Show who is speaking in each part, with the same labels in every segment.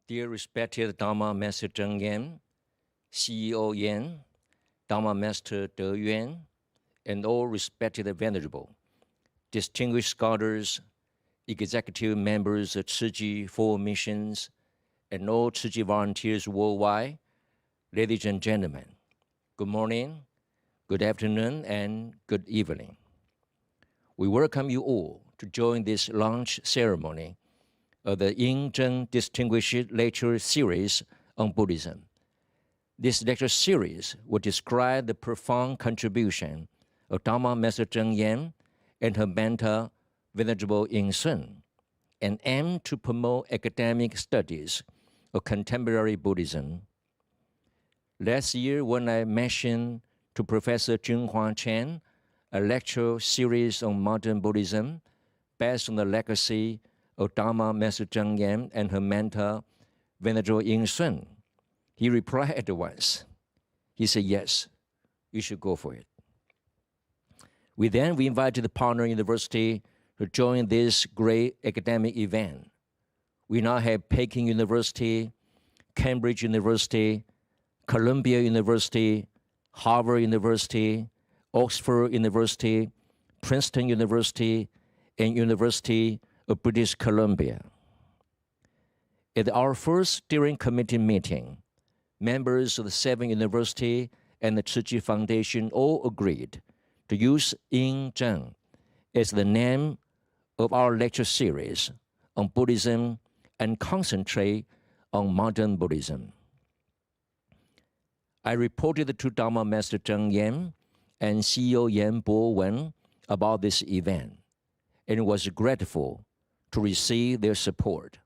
Speaker 1: Dear respected Dharma Master Zheng Yan, CEO Yan, Dharma Master De Yuan, and all respected venerable, distinguished scholars, executive members of Tzu Chi Four Missions, and all Tzu Chi volunteers worldwide, ladies and gentlemen, good morning, good afternoon, and good evening. We welcome you all to join this launch ceremony of the Yin Zheng Distinguished Lecture Series on Buddhism. This lecture series will describe the profound contribution of Dharma Master Zheng Yan and her mentor, Venerable Yin Sun, and aim to promote academic studies of contemporary Buddhism. Last year, when I mentioned to Professor Junhua Chen a lecture series on modern Buddhism based on the legacy of Dharma Master Zheng Yan and her mentor, Venerable Yin Sun, he replied at once. He said, yes, you should go for it. We invited the partner university to join this great academic event. We now have Peking University, Cambridge University, Columbia University, Harvard University, Oxford University, Princeton University, and University of British Columbia. At our first steering committee meeting, members of the 7 universities and the Tzu Chi Foundation all agreed to use Yin Zheng as the name of our lecture series on Buddhism and concentrate on modern Buddhism. I reported to Dharma Master Zheng Yan and CEO Yan Bo-Wen about this event and was grateful to receive their support.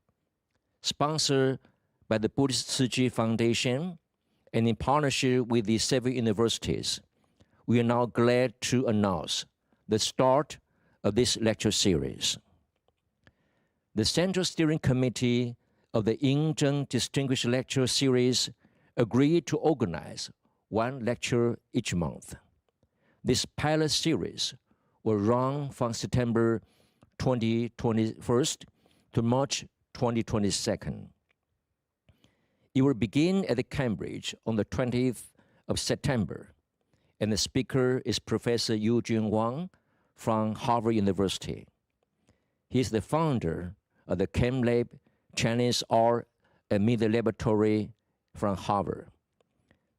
Speaker 1: Sponsored by the Buddhist Tzu Chi Foundation and in partnership with the 7 universities, we are now glad to announce the start of this lecture series. The Central Steering Committee of the Yin Zheng Distinguished Lecture Series agreed to organize 1 lecture each month. This pilot series will run from September 2021 to March 2022. It will begin at Cambridge on the 20th of September, and the speaker is Professor Eugene Wang from Harvard University. He is the founder of the ChemLab Chinese Art and Media Laboratory from Harvard.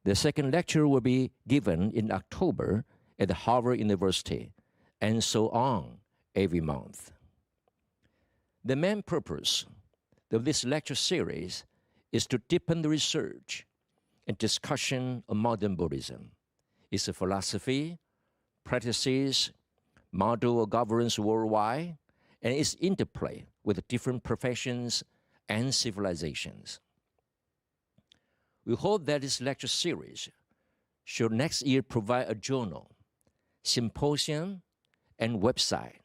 Speaker 1: The second lecture will be given in October at Harvard University, and so on every month. The main purpose of this lecture series is to deepen the research and discussion of modern Buddhism, its philosophy, practices, model of governance worldwide, and its interplay with different professions and civilizations. We hope that this lecture series should next year provide a journal, symposium, and website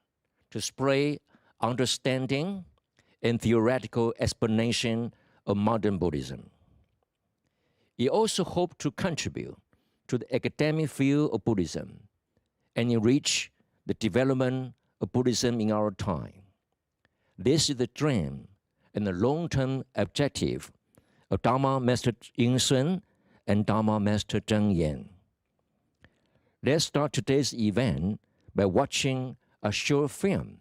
Speaker 1: to spread understanding and theoretical explanation of modern Buddhism. It also hopes to contribute to the academic field of Buddhism and enrich the development of Buddhism in our time. This is the dream and the long-term objective of Dharma Master Yin Sun and Dharma Master Zheng Yan. Let's start today's event by watching a short film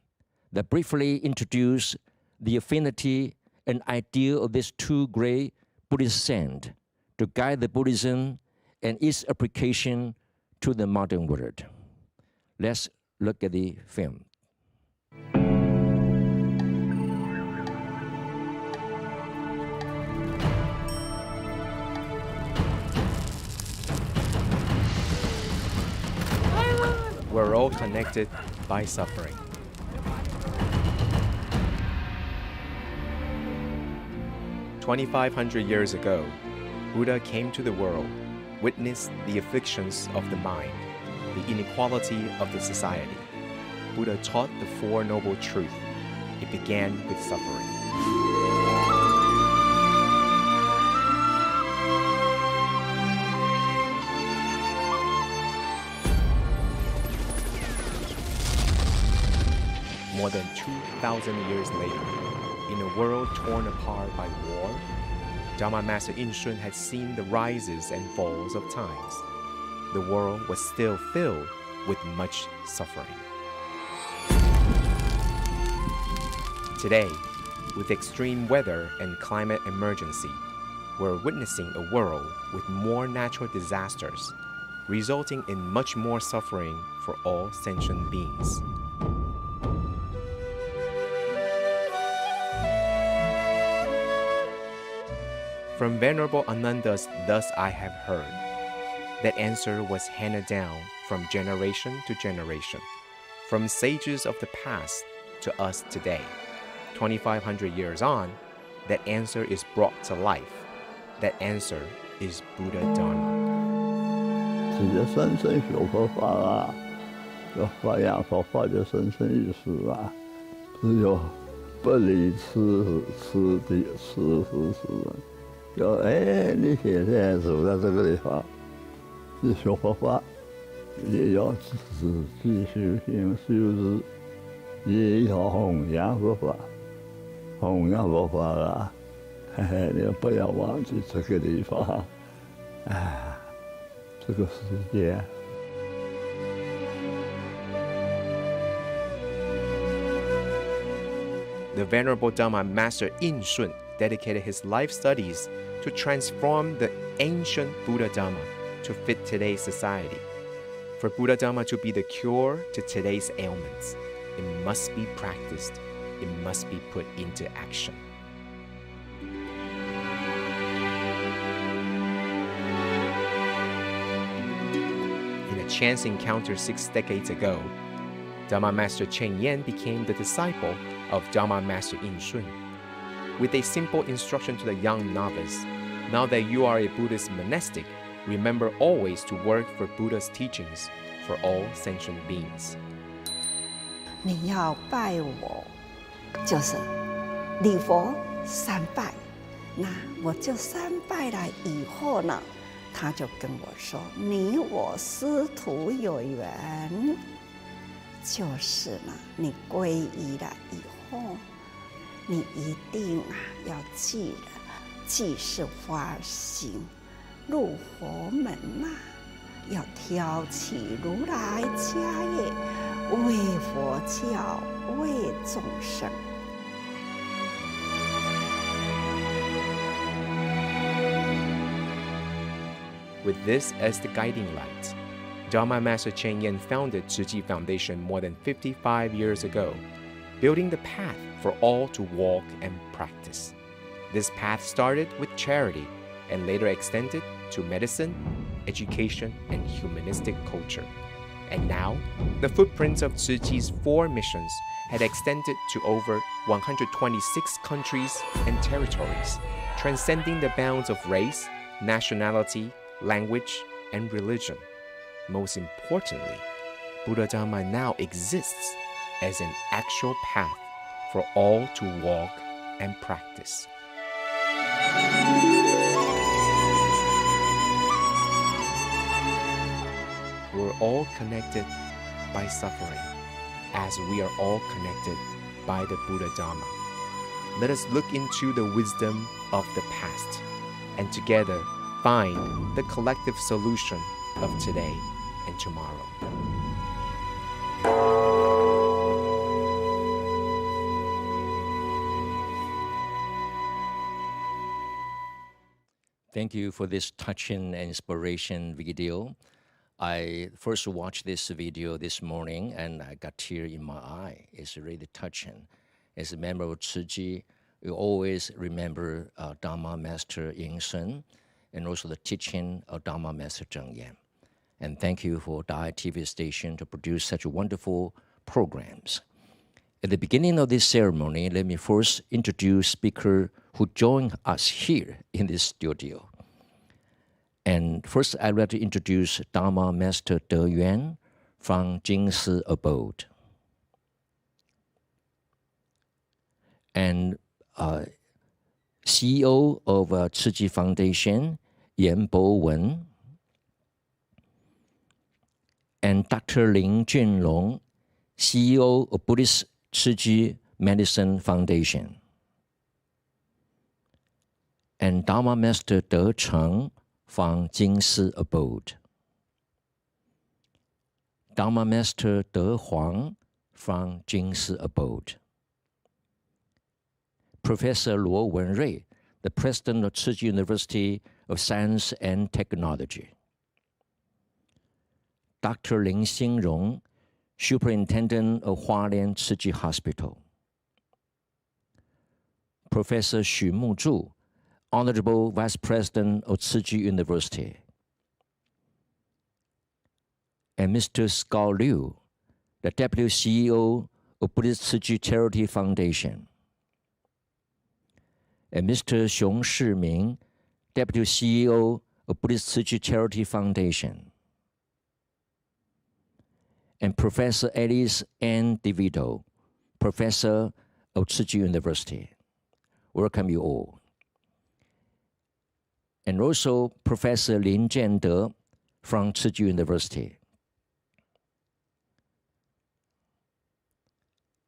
Speaker 1: that briefly introduces the affinity and ideal of these 2 great Buddhist saints to guide the Buddhism and its application to the modern world. Let's look at the film.
Speaker 2: We're all connected by suffering. 2,500 years ago, Buddha came to the world, witnessed the afflictions of the mind, the inequality of the society. Buddha taught the 4 Noble Truths. It began with suffering. More than 2,000 years later, in a world torn apart by war, Dharma Master In Shun had seen the rises and falls of times. The world was still filled with much suffering. Today, with extreme weather and climate emergency, we're witnessing a world with more natural disasters, resulting in much more suffering for all sentient beings. From Venerable Ananda's "Thus I have heard," that answer was handed down from generation to generation, from sages of the past to us today. 2,500 years on, that answer is brought to life. That answer is Buddha Dharma.
Speaker 3: 直接生生学佛法啊，要发扬佛法就生生于世啊，只有不离此地此人。要你现在走到这个地方，你学佛法，也要自己修行修持，也要弘扬佛法，弘扬佛法啊！你不要忘记这个地方，这个世界。
Speaker 2: The Venerable Dharma Master In Shun dedicated his life studies to transform the ancient Buddha Dharma to fit today's society. For Buddha Dharma to be the cure to today's ailments, it must be practiced, it must be put into action. In a chance encounter 6 decades ago, Dharma Master Cheng Yen became the disciple of Dharma Master In Shun. With a simple instruction to the young novice, now that you are a Buddhist monastic, remember always to work for Buddha's teachings for all sentient beings.
Speaker 4: 你要拜我，就是礼佛3拜。那我就3拜了以后呢，他就跟我说：“你我师徒有缘。”就是呢，你皈依了以后，你一定要记得，既是发心入佛门要挑起如来家业，为佛教，为众生。
Speaker 2: With this as the guiding light, Dharma Master Cheng Yen founded Tzu Chi Foundation more than 55 years ago, building the path for all to walk and practice. This path started with charity and later extended to medicine, education, and humanistic culture. And now, the footprints of Tzu Chi's 4 missions had extended to over 126 countries and territories, transcending the bounds of race, nationality, language, and religion. Most importantly, Buddha Dharma now exists as an actual path for all to walk and practice. We're all connected by suffering, as we are all connected by the Buddha Dharma. Let us look into the wisdom of the past and together find the collective solution of today and tomorrow.
Speaker 1: Thank you for this touching and inspiration video. I first watched this video this morning and I got tear in my eye. It's really touching. As a member of Tzu Chi, we always remember Dharma Master In Shun and also the teaching of Dharma Master Cheng Yen. And thank you for Dai TV station to produce such wonderful programs. At the beginning of this ceremony, let me first introduce speaker who joined us here in this studio. And first, I'd like to introduce Dharma Master De Yuan from Jingsi Abode. And CEO of Tzu Chi Foundation, Yan Bo Wen. And Dr. Lin Junlong, CEO of Buddhist Tzu Chi Medicine Foundation. And and Dharma Master De Cheng from Jingsi Abode. Dharma Master De Huang from Jingsi Abode. Professor Luo Wenrui, the President of Tzu Chi University of Science and Technology. Dr. Lin Xingrong, Superintendent of Hualien Tzu Chi Hospital. Professor Xu Muzhu, Honorable Vice President of Tzu Chi University. And Mr. Scott Liu, the Deputy CEO of Buddhist Tzu Chi Charity Foundation. And Mr. Xiong Shiming, Deputy CEO of Buddhist Tzu Chi Charity Foundation. And Professor Alice N. DeVito, Professor of Tzu Chi University. Welcome you all. And also Professor Lin Jiande from Tzu Chi University.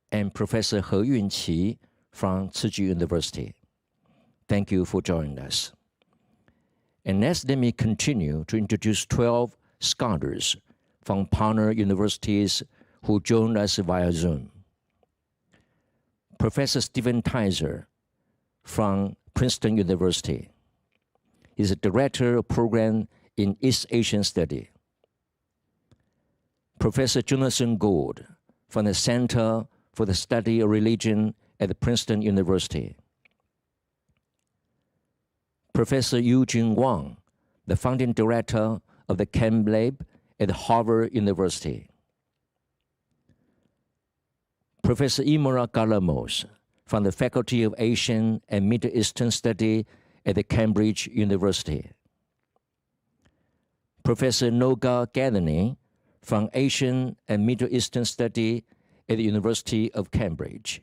Speaker 1: And Professor He Yunqi from Tzu Chi University. Thank you for joining us. And next, let me continue to introduce 12 scholars from partner universities who joined us via Zoom. Professor Stephen Tizer from Princeton University. He's a director of program in East Asian Study. Professor Jonathan Gould from the Center for the Study of Religion at Princeton University. Professor Eugene Wang, the founding director of the Chem Lab at Harvard University. Professor Imora Galamos from the Faculty of Asian and Middle Eastern Study at the Cambridge University. Professor Noga Gathani from Asian and Middle Eastern Study at the University of Cambridge.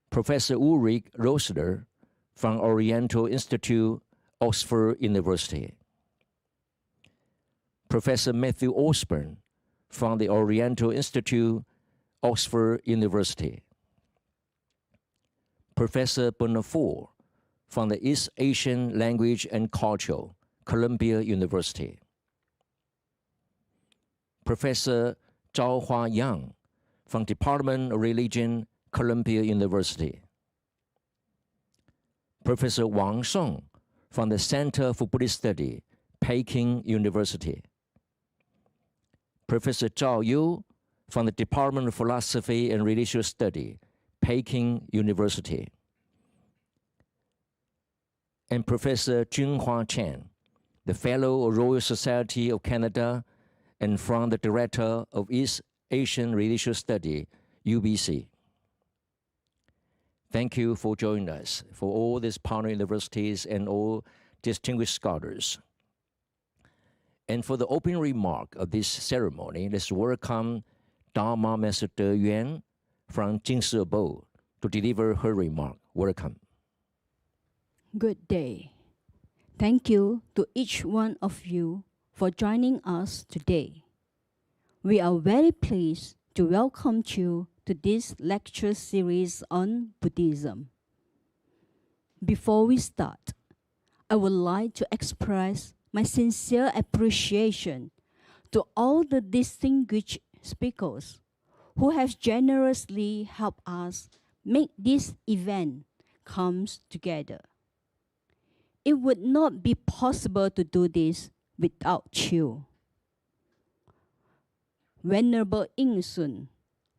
Speaker 1: Professor Ulrich Rosler from Oriental Institute, Oxford University. Professor Matthew Osborne from the Oriental Institute, Oxford University. Professor Bonnefour from the East Asian Language and Culture, Columbia University. Professor Zhao Hua Yang from Department of Religion, Columbia University. Professor Wang Song from the Center for Buddhist Study, Peking University. Professor Zhao Yu from the Department of Philosophy and Religious Study, Peking University. And Professor Junhua Chen, the Fellow of Royal Society of Canada and from the Director of East Asian Religious Study, UBC. Thank you for joining us, for all these partner universities and all distinguished scholars. And for the opening remark of this ceremony, let's welcome Dharma Master De Yuan from Jingsi Abode to deliver her remark. Welcome.
Speaker 5: Good day. Thank you to each one of you for joining us today. We are very pleased to welcome you to this lecture series on Buddhism. Before we start, I would like to express my sincere appreciation to all the distinguished speakers who have generously helped us make this event come together. It would not be possible to do this without you. Venerable Yin Sun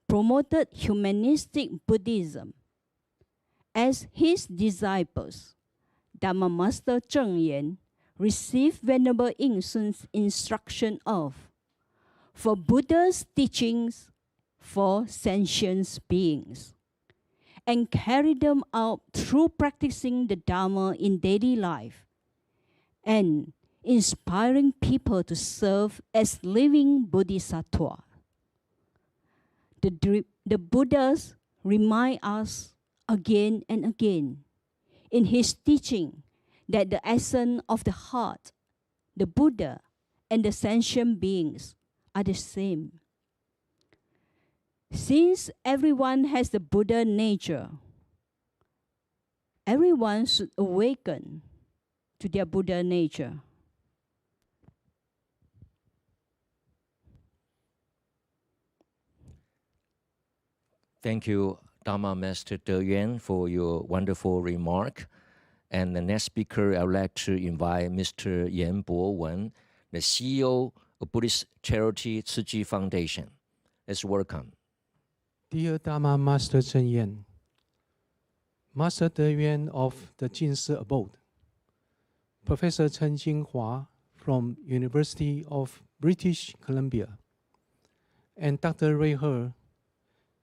Speaker 5: promoted humanistic Buddhism. As his disciples, Dharma Master Cheng Yen received Venerable Yin Sun's instruction of, for Buddha's teachings for sentient beings, and carried them out through practicing the Dharma in daily life and inspiring people to serve as living bodhisattva. The Buddhas remind us again and again in his teaching that the essence of the heart, the Buddha, and the sentient beings are the same. Since everyone has the Buddha nature, everyone should awaken to their Buddha nature.
Speaker 1: Thank you, Dharma Master De Yuan, for your wonderful remark. And the next speaker, I would like to invite Mr. Yan Bo-wen, the CEO of Buddhist Charity Tzu Chi Foundation. Let's welcome.
Speaker 6: Dear Dharma Master Cheng Yen, Master De Yuan of the Jinsi Abode, Professor Chen Jinghua from University of British Columbia, and Dr. Ray He,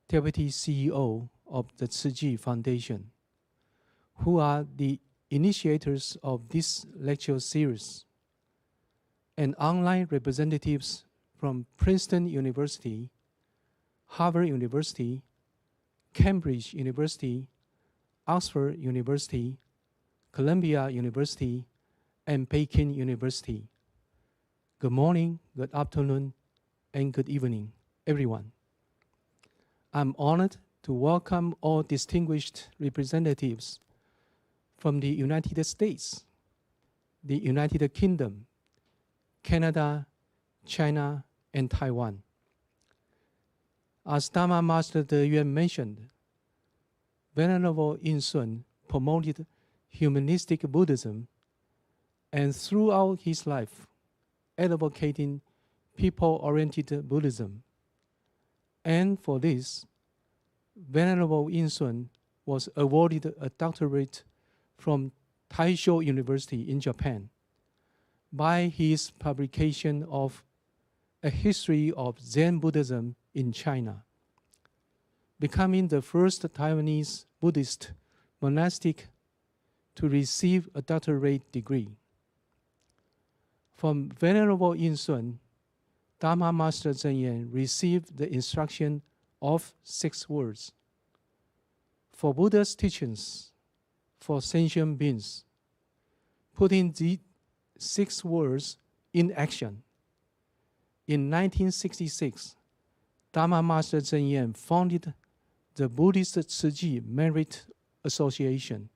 Speaker 6: Deputy CEO of the Tzu Chi Foundation, who are the initiators of this lecture series, and online representatives from Princeton University, Harvard University, Cambridge University, Oxford University, Columbia University, and Peking University. Good morning, good afternoon, and good evening, everyone. I'm honored to welcome all distinguished representatives from the United States, the United Kingdom, Canada, China, and Taiwan. As Dharma Master De Yuan mentioned, Venerable Yin Sun promoted humanistic Buddhism and throughout his life advocating people-oriented Buddhism. And for this, Venerable Yin Sun was awarded a doctorate from Taisho University in Japan by his publication of A History of Zen Buddhism in China, becoming the first Taiwanese Buddhist monastic to receive a doctorate degree. From Venerable Yin Sun, Dharma Master Cheng Yen received the instruction of 6 words. For Buddha's teachings, for sentient beings, putting the 6 words in action. In 1966, Dharma Master Cheng Yen founded the Buddhist Tzu Chi Merit Association,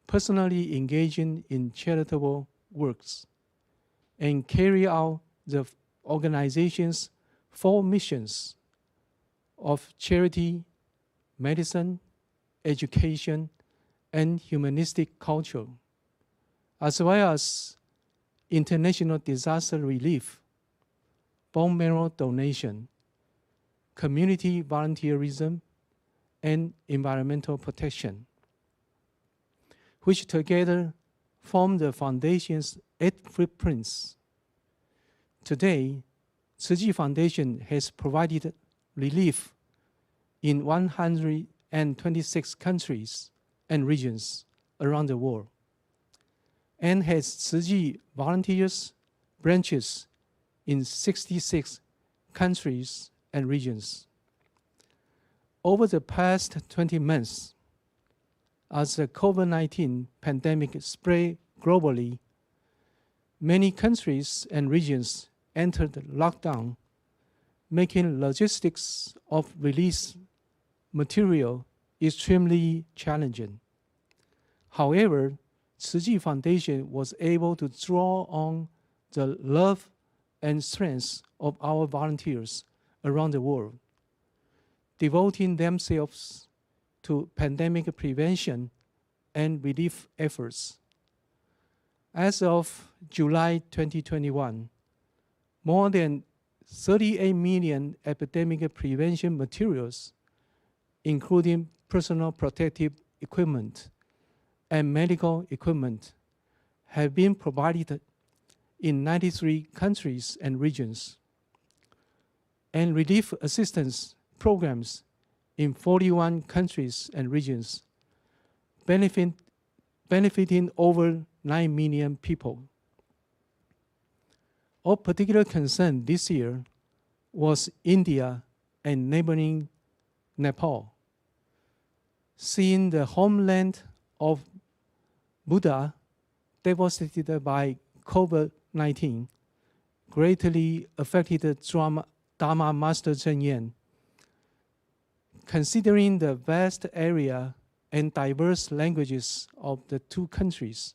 Speaker 6: personally engaging in charitable works, and carry out the organization's 4 missions of charity, medicine, education, and humanistic culture, as well as international disaster relief, bone marrow donation, community volunteerism, and environmental protection, which together form the foundation's 8 footprints. Today, Tzu Chi Foundation has provided relief in 126 countries and regions around the world, and has Tzu Chi volunteers branches in 66 countries and regions. Over the past 20 months, as the COVID-19 pandemic spread globally, many countries and regions entered lockdown, making logistics of release material extremely challenging. However, Tzu Chi Foundation was able to draw on the love and strength of our volunteers around the world, devoting themselves to pandemic prevention and relief efforts. As of July 2021, more than 38 million epidemic prevention materials, including personal protective equipment and medical equipment, have been provided in 93 countries and regions, and relief assistance programs in 41 countries and regions, benefiting over 9 million people. Of particular concern this year was India and neighboring Nepal. Seeing the homeland of Buddha devastated by COVID-19 greatly affected Dharma Master Cheng Yen. Considering the vast area and diverse languages of the two countries.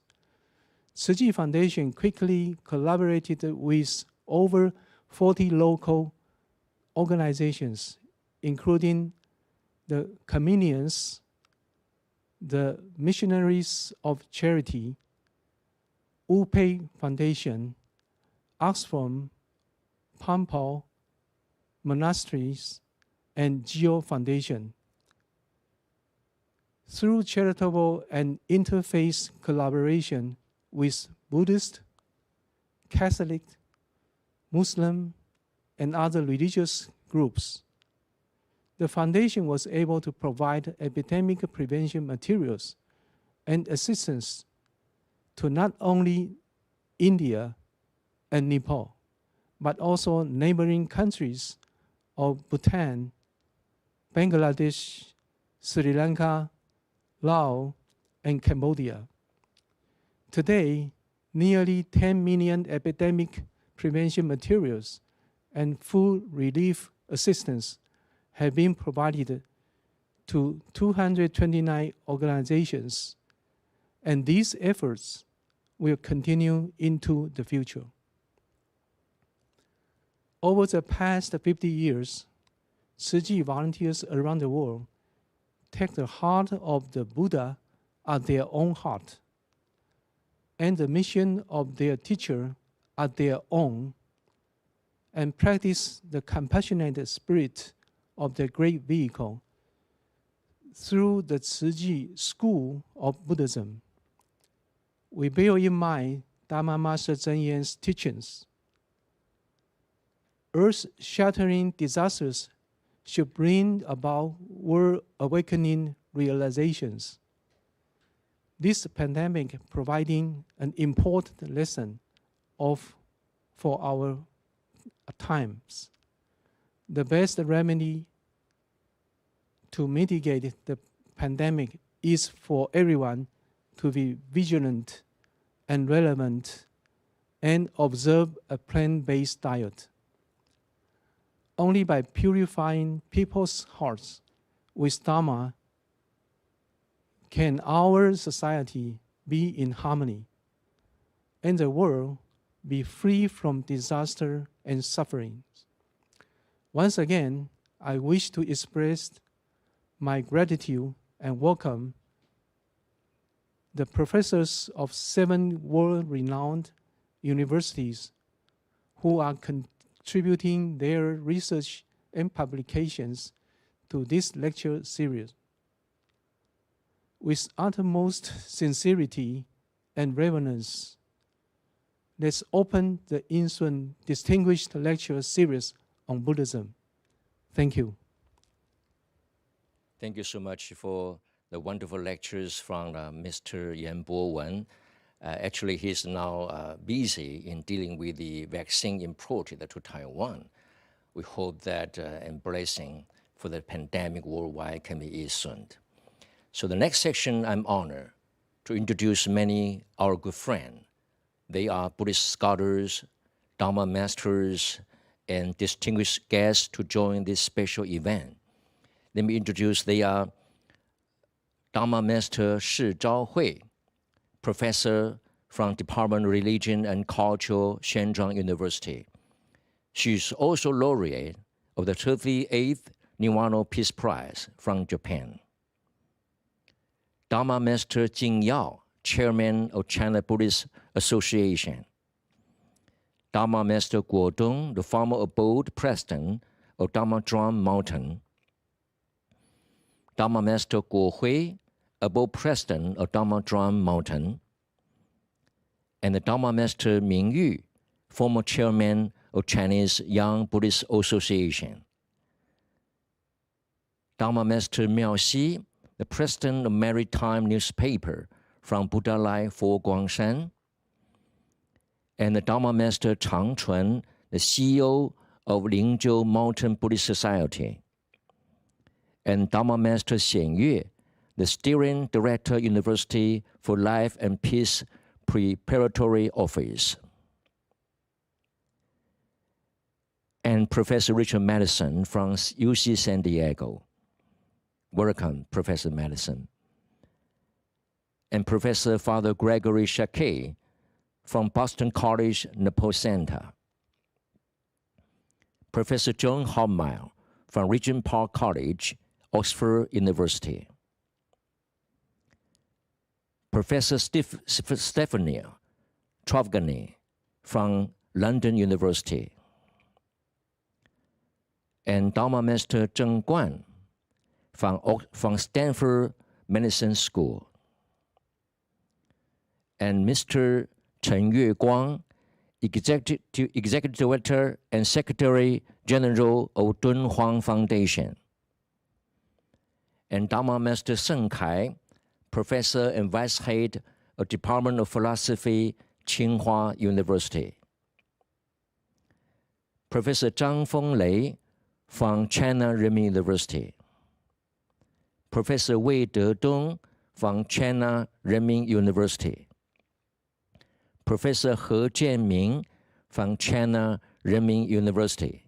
Speaker 6: Tzu Chi Foundation quickly collaborated with over 40 local organizations, including the Communions, the Missionaries of Charity, Wu Pei Foundation, Oxfam, Pampal Monasteries, and Geo Foundation. Through charitable and interfaith collaboration with Buddhist, Catholic, Muslim, and other religious groups, the foundation was able to provide epidemic prevention materials and assistance to not only India and Nepal, but also neighboring countries of Bhutan, Bangladesh, Sri Lanka, Laos, and Cambodia. Today, nearly 10 million epidemic prevention materials and food relief assistance have been provided to 229 organizations, and these efforts will continue into the future. Over the past 50 years, Tzu Chi volunteers around the world take the heart of the Buddha at their own heart and the mission of their teacher at their own, and practice the compassionate spirit of the great vehicle through the Tzu Chi School of Buddhism. We bear in mind Dharma Master Cheng Yen's teachings. Earth-shattering disasters should bring about world awakening realizations. This pandemic providing an important lesson for our times. The best remedy to mitigate the pandemic is for everyone to be vigilant and relevant and observe a plant-based diet. Only by purifying people's hearts with Dharma can our society be in harmony and the world be free from disaster and suffering. Once again, I wish to express my gratitude and welcome the professors of 7 world-renowned universities who are contributing their research and publications to this lecture series. With utmost sincerity and reverence, let's open the ensuing distinguished lecture series on Buddhism. Thank you.
Speaker 1: Thank you so much for the wonderful lectures from Mr. Yan Bo-wen. Actually, he's now busy in dealing with the vaccine imported to Taiwan. We hope that embracing for the pandemic worldwide can be eased soon. So the next section, I'm honored to introduce many our good friends. They are Buddhist scholars, Dharma masters, and distinguished guests to join this special event. Let me introduce, they are Dharma Master Shi Zhaohui, professor from Department of Religion and Culture, Shenzhen University. She is also laureate of the 38th Niwano Peace Prize from Japan. Dharma Master Jing Yao, chairman of China Buddhist Association. Dharma Master Guo Dong, the former abode president of Dharma Drum Mountain. Dharma Master Guo Hui, abode president of Dharma Drum Mountain. And the Dharma Master Ming Yu, former chairman of Chinese Young Buddhist Association. Dharma Master Miao Xi, the president of Maritime Newspaper from Buddha Lai for Guangshan. And the Dharma Master Chang Chun, the CEO of Lingzhou Mountain Buddhist Society. And Dharma Master Xian Yue, the steering director, University for Life and Peace Preparatory Office. And Professor Richard Madison from UC San Diego. Welcome, Professor Madison. and Professor Father Gregory Shakey from Boston College, Nepal Center. Professor John Hobmile from Regent Park College, Oxford University. Professor Stephanie Trovgani from London University. And Dharma Master Zheng Guan from Stanford Medicine School. And Mr. Chen Yueguang, Executive Director and Secretary General of Dunhuang Foundation. And Dharma Master Seng Kai, Professor and Vice Head of Department of Philosophy, Tsinghua University. Professor Zhang Fenglei from China Renmin University. Professor Wei Dedong from China Renmin University. Professor He Jianming from China Renmin University.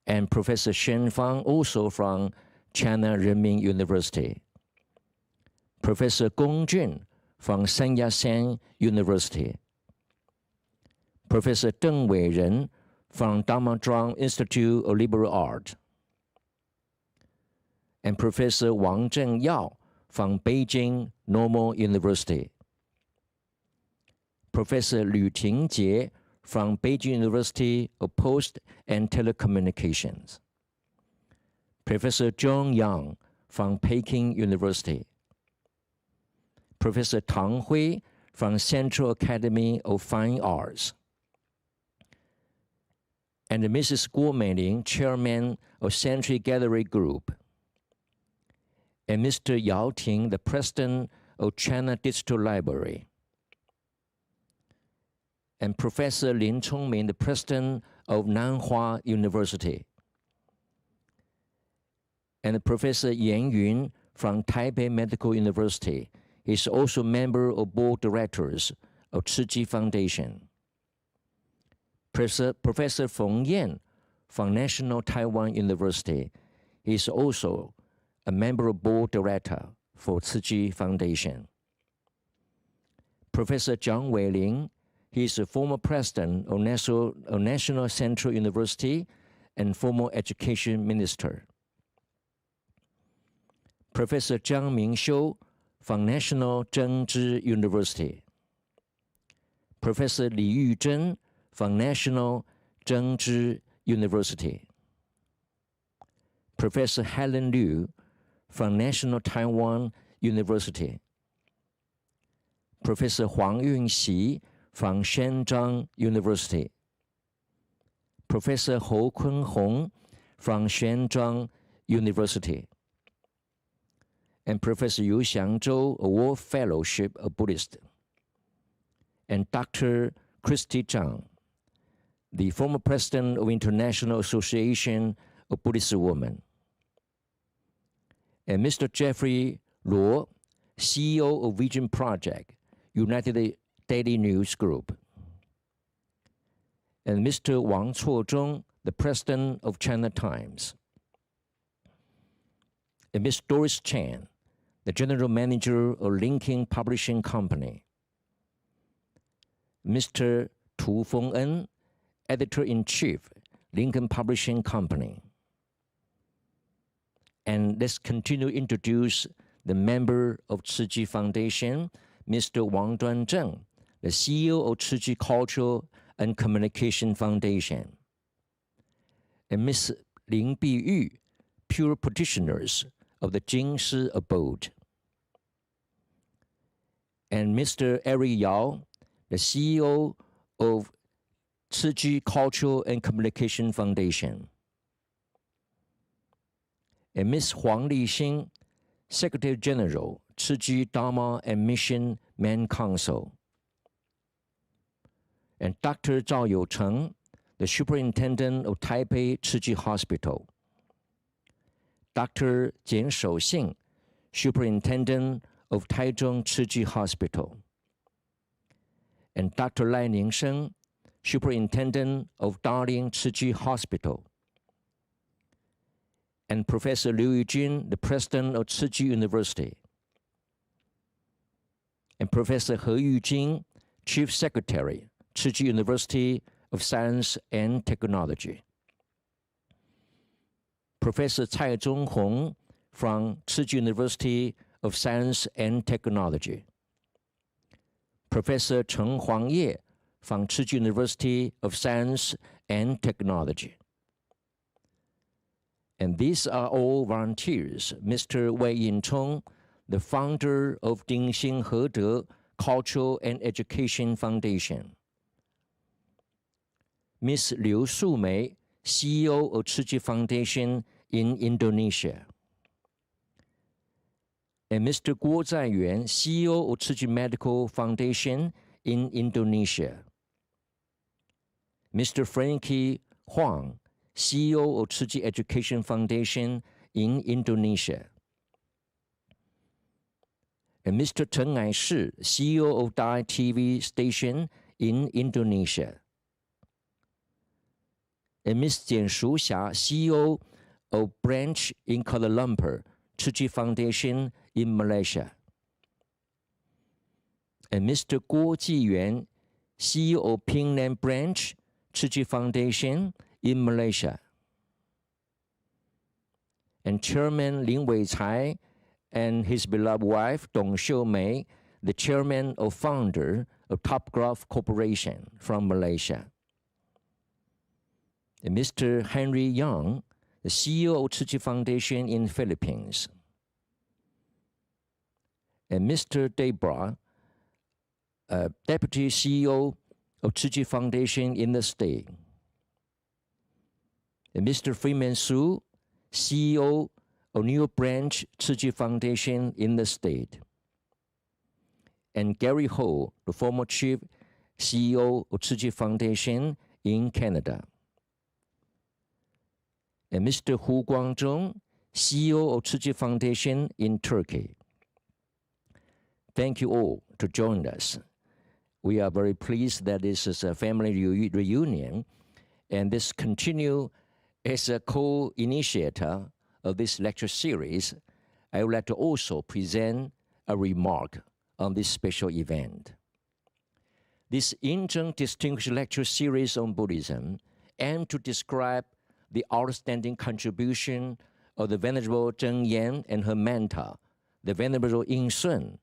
Speaker 1: And Professor Shen Fang also from China Renmin University. Professor Gong Jun from Sun Yat-sen University. Professor Deng Weiren from Dharma Zhuang Institute of Liberal Arts. And Professor Wang Zhengyao from Beijing Normal University. Professor Liu Tingjie from Beijing University of Post and Telecommunications. Professor John Yang from Peking University. Professor Tang Hui from Central Academy of Fine Arts. And Mrs. Guo Meiling, Chairman of Century Gallery Group. And Mr. Yao Ting, the President of China Digital Library. And Professor Lin Chongming, the President of Nanhua University. And Professor Yan Yun from Taipei Medical University. He is also member of board directors of Tzu Chi Foundation. Professor Feng Yan from National Taiwan University. He is also a member of board director for Tzu Chi Foundation. Professor Zhang Weiling, he is a former president of National Central University and former education minister. Professor Zhang Mingxiu from National Zhengzhi University. Professor Li Yuzhen from National Zhengzhi University. Professor Helen Liu from National Taiwan University. Professor Huang Yunxi from Shenzhen University. Professor Hou Kunhong from Shenzhen University. And Professor Yu Xiangzhou, a World Fellowship of Buddhist. And Dr. Christy Zhang, the former president of International Association of Buddhist Women. And Mr. Jeffrey Luo, CEO of Vision Project, United Daily News Group. And Mr. Wang Cuozhong, the president of China Times. And Ms. Doris Chan, the general manager of Linking Publishing Company. Mr. Tu Fengen, editor-in-chief, Lincoln Publishing Company. And let's continue to introduce the member of Tzu Chi Foundation, Mr. Wang Duanzheng, the CEO of Tzu Chi Cultural and Communication Foundation. And Ms. Lin Biyu, pure practitioners of the Jing Shi Abode. And Mr. Eric Yao, the CEO of Tzu Chi Cultural and Communication Foundation. And Ms. Huang Lixing, Secretary General, Tzu Chi Dharma and Mission Men Council. And Dr. Zhao Youcheng, the Superintendent of Taipei Tzu Chi Hospital. Dr. Jian Shouxing, Superintendent of Taichung Tzu Chi Hospital. And Dr. Lai Ningsheng, Superintendent of Darling Tzu Chi Hospital. And Professor Liu Yujin, the President of Tzu Chi University. and Professor He Yujing, Chief Secretary, Tzu Chi University of Science and Technology. Professor Cai Zhonghong from Tzu Chi University of Science and Technology. Professor Chen Huangye from Tzu Chi University of Science and Technology. And these are all volunteers. Mr. Wei Yinchong, the founder of Dingxing Hede Cultural and Education Foundation. Ms. Liu Sumei, CEO of Tzu Chi Foundation in Indonesia. And Mr. Guo Zaiyuan, CEO of Tzu Chi Medical Foundation in Indonesia. Mr. Frankie Huang, CEO of Tzu Chi Education Foundation in Indonesia. And Mr. Chen Aishi, CEO of Dai TV station in Indonesia. And Ms. Jian Shuxia, CEO of branch in Kuala Lumpur, Tzu Chi Foundation in Malaysia. And Mr. Guo Jiyuan, CEO of Pingnan branch, Tzu Chi Foundation in Malaysia. And Chairman Lin Weicai and his beloved wife, Dong Xiumei, the chairman or founder of Topgraph Corporation from Malaysia. And Mr. Henry Yang, the CEO of Tzu Chi Foundation in Philippines. And Mr. Debra, Deputy CEO of Tzu Chi Foundation in the state. And Mr. Freeman Su, CEO of New Branch Tzu Chi Foundation in the state. And Gary Ho, the former Chief CEO of Tzu Chi Foundation in Canada. And Mr. Hu Guangzhong, CEO of Tzu Chi Foundation in Turkey. Thank you all to join us. We are very pleased that this is a family reunion, and this continue as a co-initiator of this lecture series. I would like to also present a remark on this special event. This Yingzheng Distinguished Lecture Series on Buddhism aims to describe the outstanding contribution of the Venerable Zheng Yan and her mentor, the Venerable Yin Sun,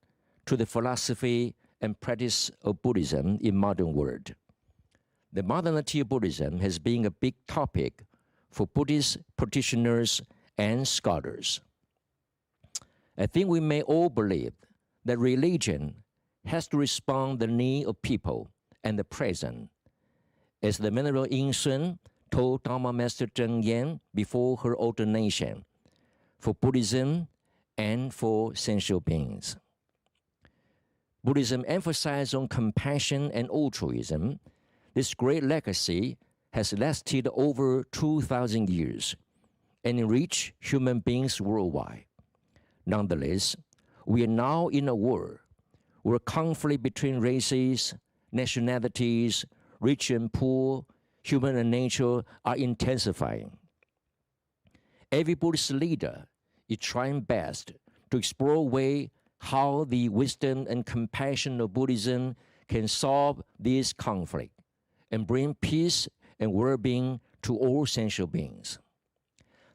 Speaker 1: to the philosophy and practice of Buddhism in modern world. The modernity of Buddhism has been a big topic for Buddhist practitioners and scholars. I think we may all believe that religion has to respond to the need of people and the present, as the Venerable Yin Sun told Dharma Master Zheng Yan before her ordination, for Buddhism and for sensual beings. Buddhism emphasizes on compassion and altruism. This great legacy has lasted over 2,000 years and enriched human beings worldwide. Nonetheless, we are now in a world where conflict between races, nationalities, rich and poor, human and nature are intensifying. Every Buddhist leader is trying best to explore ways how the wisdom and compassion of Buddhism can solve this conflict and bring peace and well-being to all sensual beings.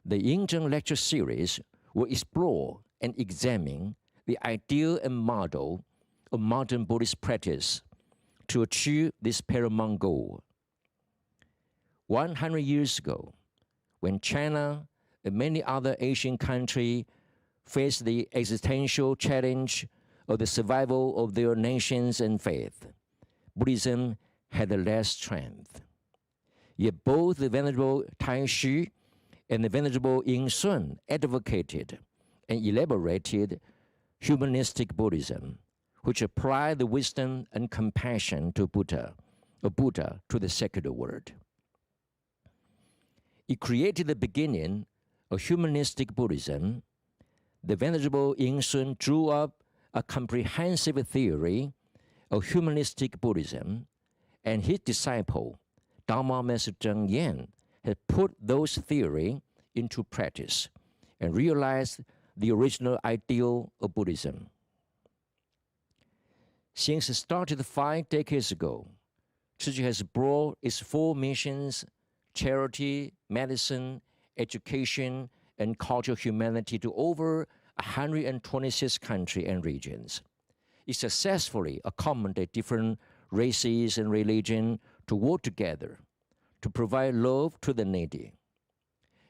Speaker 1: The Yingzheng Lecture Series will explore and examine the ideal and model of modern Buddhist practice to achieve this paramount goal. 100 years ago, when China and many other Asian countries faced the existential challenge of the survival of their nations and faith, Buddhism had less strength. Yet both the Venerable Taishi and the Venerable Yin Sun advocated and elaborated humanistic Buddhism, which applied the wisdom and compassion to Buddha to the secular world. It created the beginning of humanistic Buddhism. The Venerable Yin Sun drew up a comprehensive theory of humanistic Buddhism, and his disciple, Dharma Master Zheng Yan, had put those theories into practice and realized the original ideal of Buddhism. Since it started 5 decades ago, Tzu Chi has brought its 4 missions, charity, medicine, education, and cultural humanity to over 126 countries and regions. It successfully accommodated different races and religions to work together to provide love to the needy,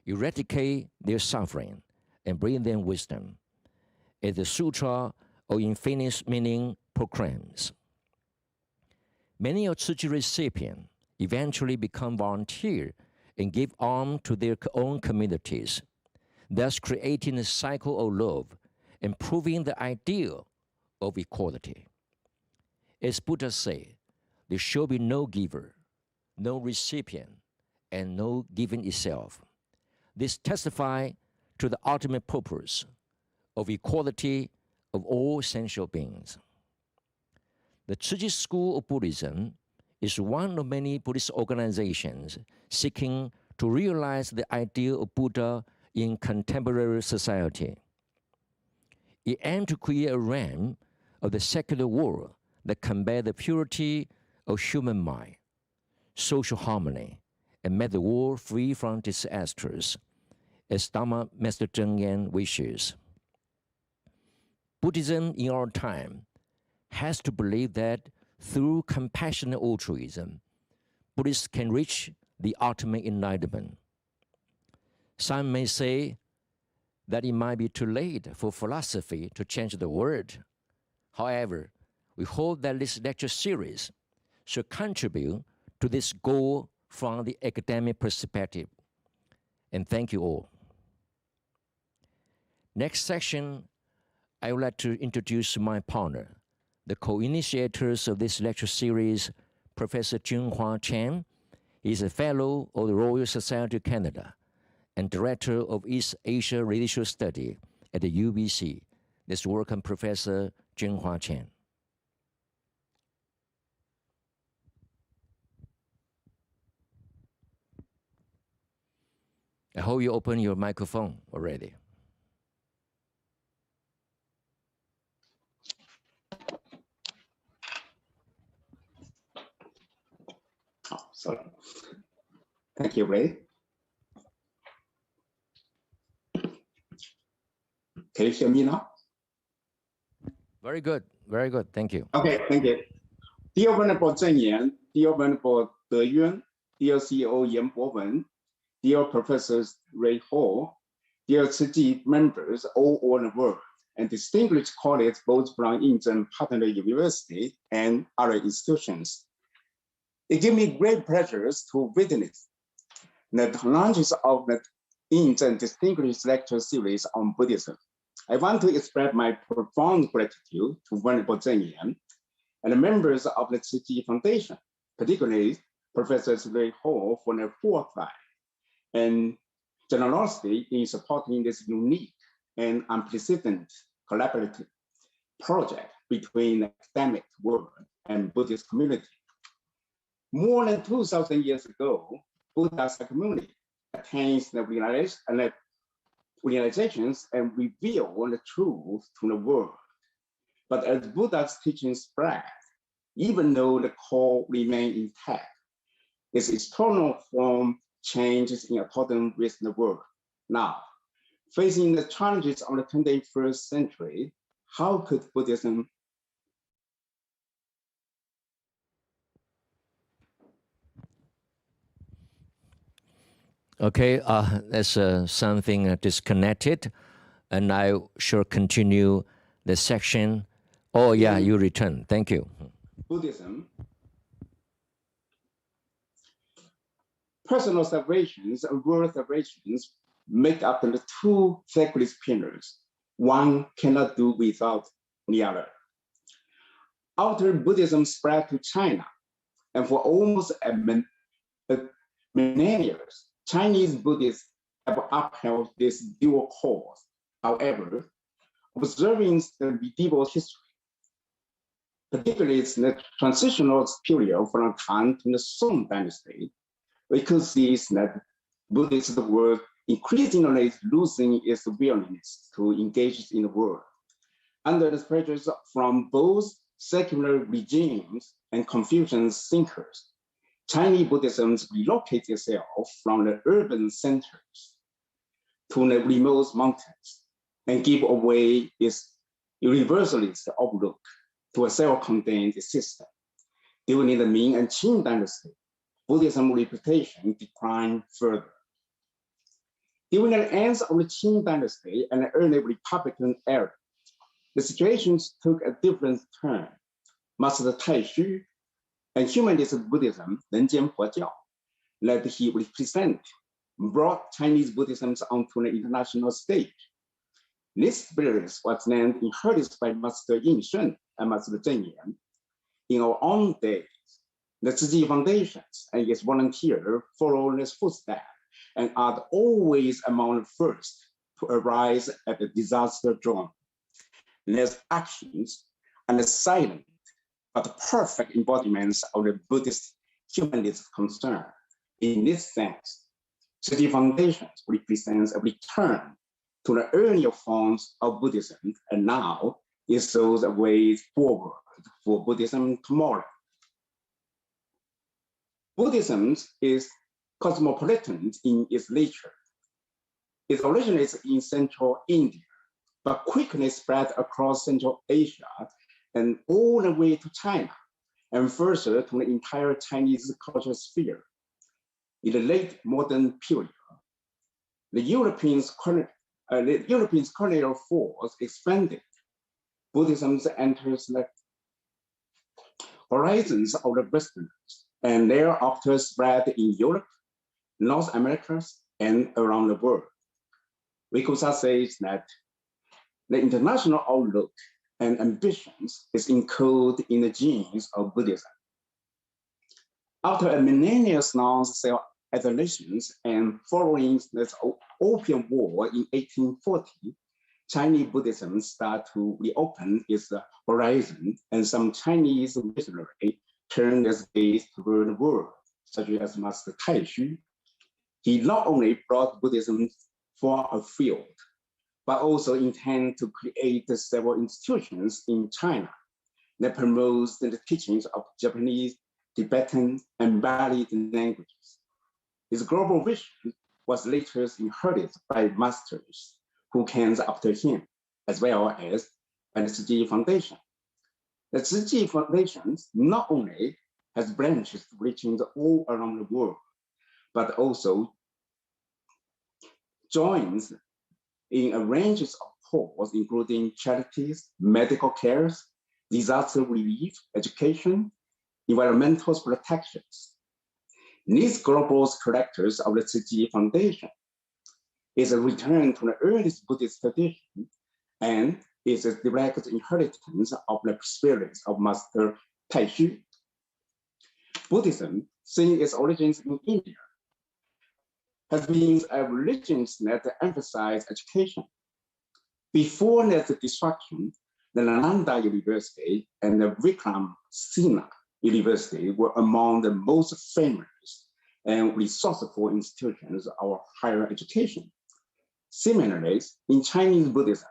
Speaker 1: eradicate their suffering, and bring them wisdom, as the Sutra of Infinite Meaning proclaims. Many of Tzu Chi recipients eventually become volunteers and give alms to their own communities, thus creating a cycle of love and proving the ideal of equality. As Buddha said, there shall be no giver, no recipient, and no giving itself. This testifies to the ultimate purpose of equality of all sentient beings. The Tzu Chi School of Buddhism is one of many Buddhist organizations seeking to realize the ideal of Buddha in contemporary society. It aims to create a realm of the secular world that combats the purity of human mind, social harmony, and make the world free from disasters, as Dharma Master Cheng Yen wishes. Buddhism in our time has to believe that through compassionate altruism, Buddhists can reach the ultimate enlightenment. Some may say that it might be too late for philosophy to change the world. However, we hope that this lecture series should contribute to this goal from the academic perspective. And thank you all. Next section, I would like to introduce my partner, the co-initiators of this lecture series, Professor Junhua Chen. He is a fellow of the Royal Society of Canada and director of East Asia Religious Study at the UBC. Let's welcome Professor Junhua Chen. I hope you open your microphone already.
Speaker 7: Oh, sorry. Thank you, Ray. Can you hear me now?
Speaker 1: Very good, very good. Thank you.
Speaker 7: Okay, thank you. Dear Venerable Zheng Yan, dear Venerable De Yuan, dear CEO Yan Bowen, dear Professors Ray Hall, dear Tzu Chi members all over the world, and distinguished colleagues both from Yingzheng Partner University and other institutions. It gives me great pleasure to witness the launches of the Yingzheng Distinguished Lecture Series on Buddhism. I want to express my profound gratitude to Venerable Zheng Yan and the members of the Tzu Chi Foundation, particularly Professor Ray Hall, for their foresight and generosity in supporting this unique and unprecedented collaborative project between the academic world and Buddhist community. More than 2,000 years ago, Buddha's community attains the realizations and reveal the truth to the world. But as Buddha's teachings spread, even though the core remains intact, its external form changes in accordance with the world. Now, facing the challenges of the 21st century, how could Buddhism
Speaker 1: Okay, that's something disconnected, and I shall continue the section. Oh yeah, you return. Thank you.
Speaker 7: Buddhism, personal salvations and world salvations make up the two sacred pillars. One cannot do without the other. After Buddhism spread to China, and for almost a millennia, Chinese Buddhists have upheld this dual cause. However, observing the medieval history, particularly the transitional period from Tang to the Song dynasty, we could see that Buddhist world increasingly losing its willingness to engage in the world. Under the pressures from both secular regimes and Confucian thinkers, Chinese Buddhism relocated itself from the urban centers to the remote mountains and give away its universalist outlook to a self-contained system. During the Ming and Qing dynasty, Buddhism reputation declined further. During the end of the Qing dynasty and the early Republican era, the situations took a different turn. Master Taixu and humanist Buddhism, Renjian Huajiao, that he represented, brought Chinese Buddhism onto the international stage. This spirit was then inherited by Master Yin Shun and Master Zheng Yan. In our own days, the Tzu Chi Foundations and its volunteers follow this footstep and are always among the first to arise at the disaster zone. Their actions are the silent but perfect embodiments of the Buddhist humanist concern. In this sense, Tzu Chi Foundations represents a return to the earlier forms of Buddhism, and now it shows a way forward for Buddhism tomorrow. Buddhism is cosmopolitan in its nature. It originates in Central India, but quickly spread across Central Asia and all the way to China, and further to the entire Chinese cultural sphere. In the late modern period, the European colonial force expanded. Buddhism enters the horizons of the Westerners, and thereafter spread in Europe, North America, and around the world. We could say that the international outlook and ambitions is encoded in the genes of Buddhism. After a millennium-long self-isolation and following the Opium War in 1840, Chinese Buddhism started to reopen its horizon, and some Chinese missionaries turned their gaze toward the world, such as Master Taixu. He not only brought Buddhism far afield, but also intend to create several institutions in China that promotes the teachings of Japanese, Tibetan, and Bali languages. His global vision was later inherited by masters who came after him, as well as by the Tzu Chi Foundation. The Tzu Chi Foundation not only has branches reaching all around the world, but also joins in a range of causes, including charities, medical care, disaster relief, education, environmental protections. These global characters of the Tzu Chi Foundation is a return to the earliest Buddhist tradition and is a direct inheritance of the spirits of Master Taixu. Buddhism, seeing its origins in India, has been a religion that emphasizes education. Before that destruction, the Nalanda University and the Vikramsena University were among the most famous and resourceful institutions of higher education. Similarly, in Chinese Buddhism,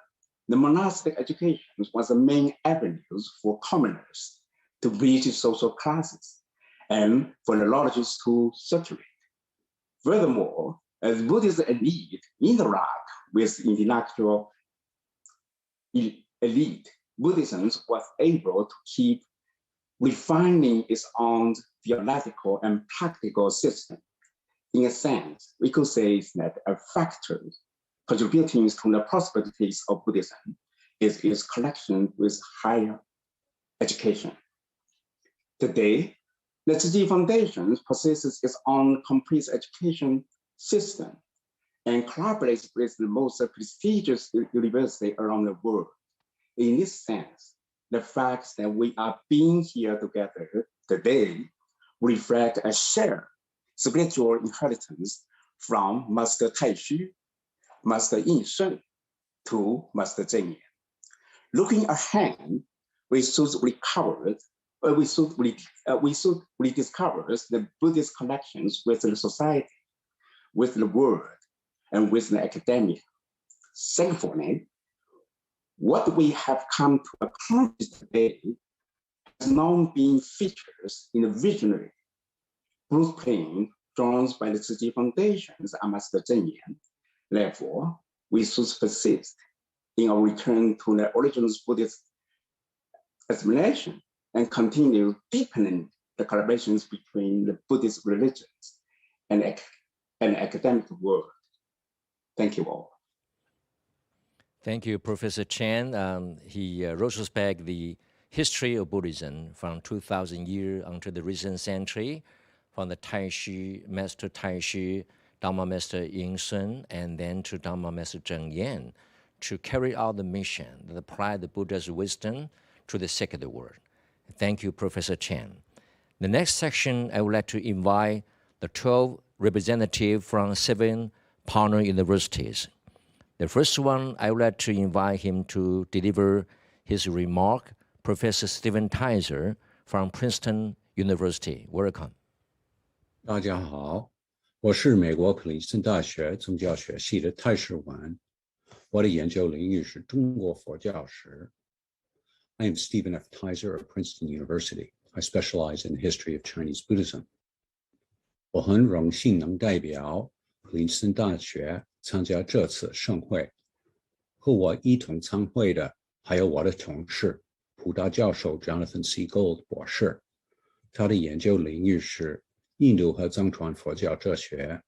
Speaker 7: the monastic education was the main avenues for commoners to reach social classes and for the lodges to circulate. Furthermore, as Buddhist elite interact with intellectual elite, Buddhism was able to keep refining its own theological and practical system. In a sense, we could say that a factor contributing to the prosperities of Buddhism is its connection with higher education. Today, the Tzu Chi Foundation possesses its own complete education system and collaborates with the most prestigious universities around the world. In this sense, the fact that we are being here together today reflect a shared spiritual inheritance from Master Taixu, Master Yin Shun, to Master Zheng Yan. Looking ahead, we should rediscover the Buddhist connections with the society, with the world, and with the academia. Thankfully, what we have come to accomplish today now been featured in the visionary blueprint drawn by the Tzu Chi Foundation's Master Cheng Yen. Therefore, we should persist in our return to the original Buddhist explanation and continue deepening the collaborations between the Buddhist religions and the academic world. Thank you all.
Speaker 1: Thank you, Professor Chen. He retrospect the history of Buddhism from 2,000 years until the recent century, from the Taishi, Master Taishi, Dharma Master Ying Sun, and then to Dharma Master Cheng Yen, to carry out the mission that apply the Buddha's wisdom to the secular world. Thank you, Professor Chen. The next section, I would like to invite the 12 representatives from 7 partner universities. The first one, I would like to invite him to deliver his remark, Professor Stephen Tizer from Princeton University. Welcome.
Speaker 8: 大家好，我是美国普林斯顿大学宗教学系的泰士文，我的研究领域是中国佛教史。I am Stephen F. Tizer of Princeton University. I specialize in the history of Chinese Buddhism. 我很荣幸能代表普林斯顿大学参加这次盛会，和我一同参会的还有我的同事普大教授 Jonathan C. Gold 博士，他的研究领域是印度和藏传佛教哲学。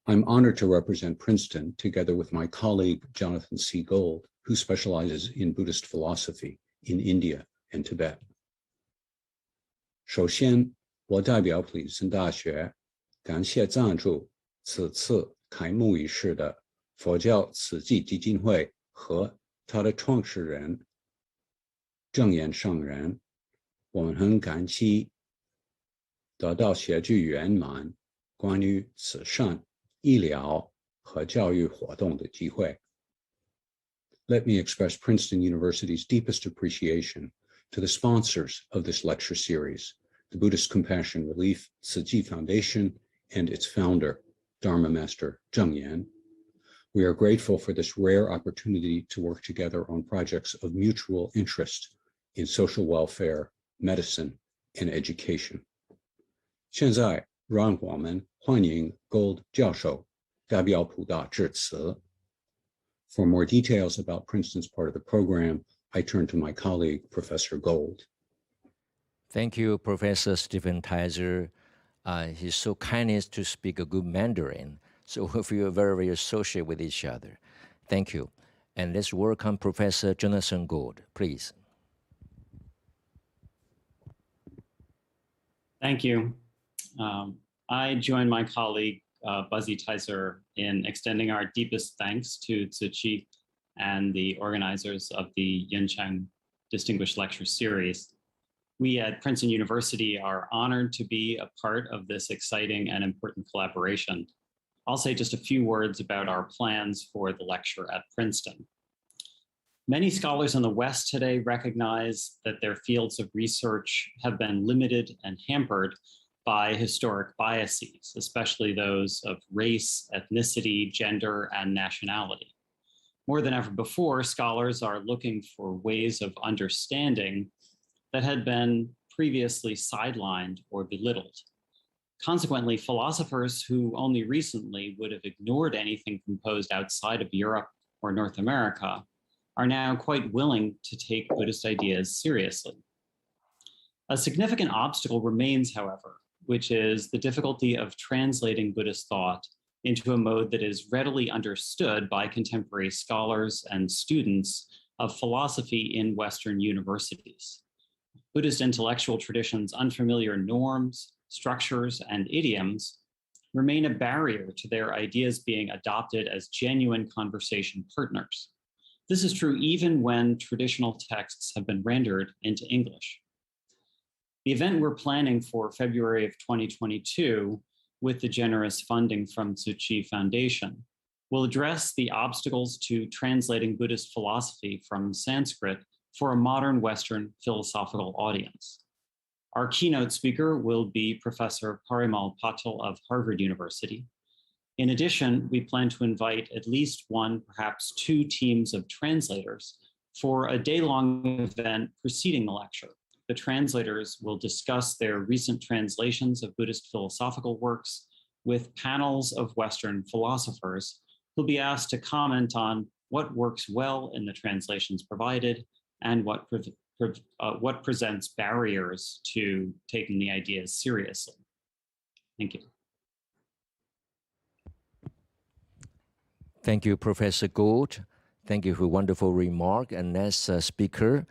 Speaker 8: I'm honored to represent Princeton together with my colleague Jonathan C. Gold, who specializes in Buddhist philosophy in India and Tibet. 首先，我代表普林斯顿大学感谢赞助此次开幕仪式的佛教慈济基金会和他的创始人正言上人。我们很感激得到协助圆满关于慈善、医疗和教育活动的机会。Let me express Princeton University's deepest appreciation to the sponsors of this lecture series, the Buddhist Compassion Relief Tzu Chi Foundation and its founder, Dharma Master Cheng Yen. We are grateful for this rare opportunity to work together on projects of mutual interest in social welfare, medicine, and education. 现在让我们欢迎 Gold 教授代表普大致辞。For more details about Princeton's part of the program, I turn to my colleague, Professor Gold.
Speaker 1: Thank you, Professor Stephen Tizer. He's so kind as to speak a good Mandarin, so we feel very, very associated with each other. Thank you. And let's welcome Professor Jonathan Gold, please.
Speaker 9: Thank you. I join my colleague, Buzzy Tizer, in extending our deepest thanks to Tzu Chi and the organizers of the Yincheng Distinguished Lecture Series. We at Princeton University are honored to be a part of this exciting and important collaboration. I'll say just a few words about our plans for the lecture at Princeton. Many scholars in the West today recognize that their fields of research have been limited and hampered by historic biases, especially those of race, ethnicity, gender, and nationality. More than ever before, scholars are looking for ways of understanding that had been previously sidelined or belittled. Consequently, philosophers who only recently would have ignored anything composed outside of Europe or North America are now quite willing to take Buddhist ideas seriously. A significant obstacle remains, however, which is the difficulty of translating Buddhist thought into a mode that is readily understood by contemporary scholars and students of philosophy in Western universities. Buddhist intellectual traditions' unfamiliar norms, structures, and idioms remain a barrier to their ideas being adopted as genuine conversation partners. This is true even when traditional texts have been rendered into English. The event we're planning for February of 2022, with the generous funding from Tzu Chi Foundation, will address the obstacles to translating Buddhist philosophy from Sanskrit for a modern Western philosophical audience. Our keynote speaker will be Professor Parimal Patil of Harvard University. In addition, we plan to invite at least one, perhaps two teams of translators for a day-long event preceding the lecture, the translators will discuss their recent translations of Buddhist philosophical works with panels of Western philosophers who'll be asked to comment on what works well in the translations provided and what presents barriers to taking the ideas seriously. Thank you.
Speaker 1: Thank you, Professor Gould. Thank you for a wonderful remark. And next speaker,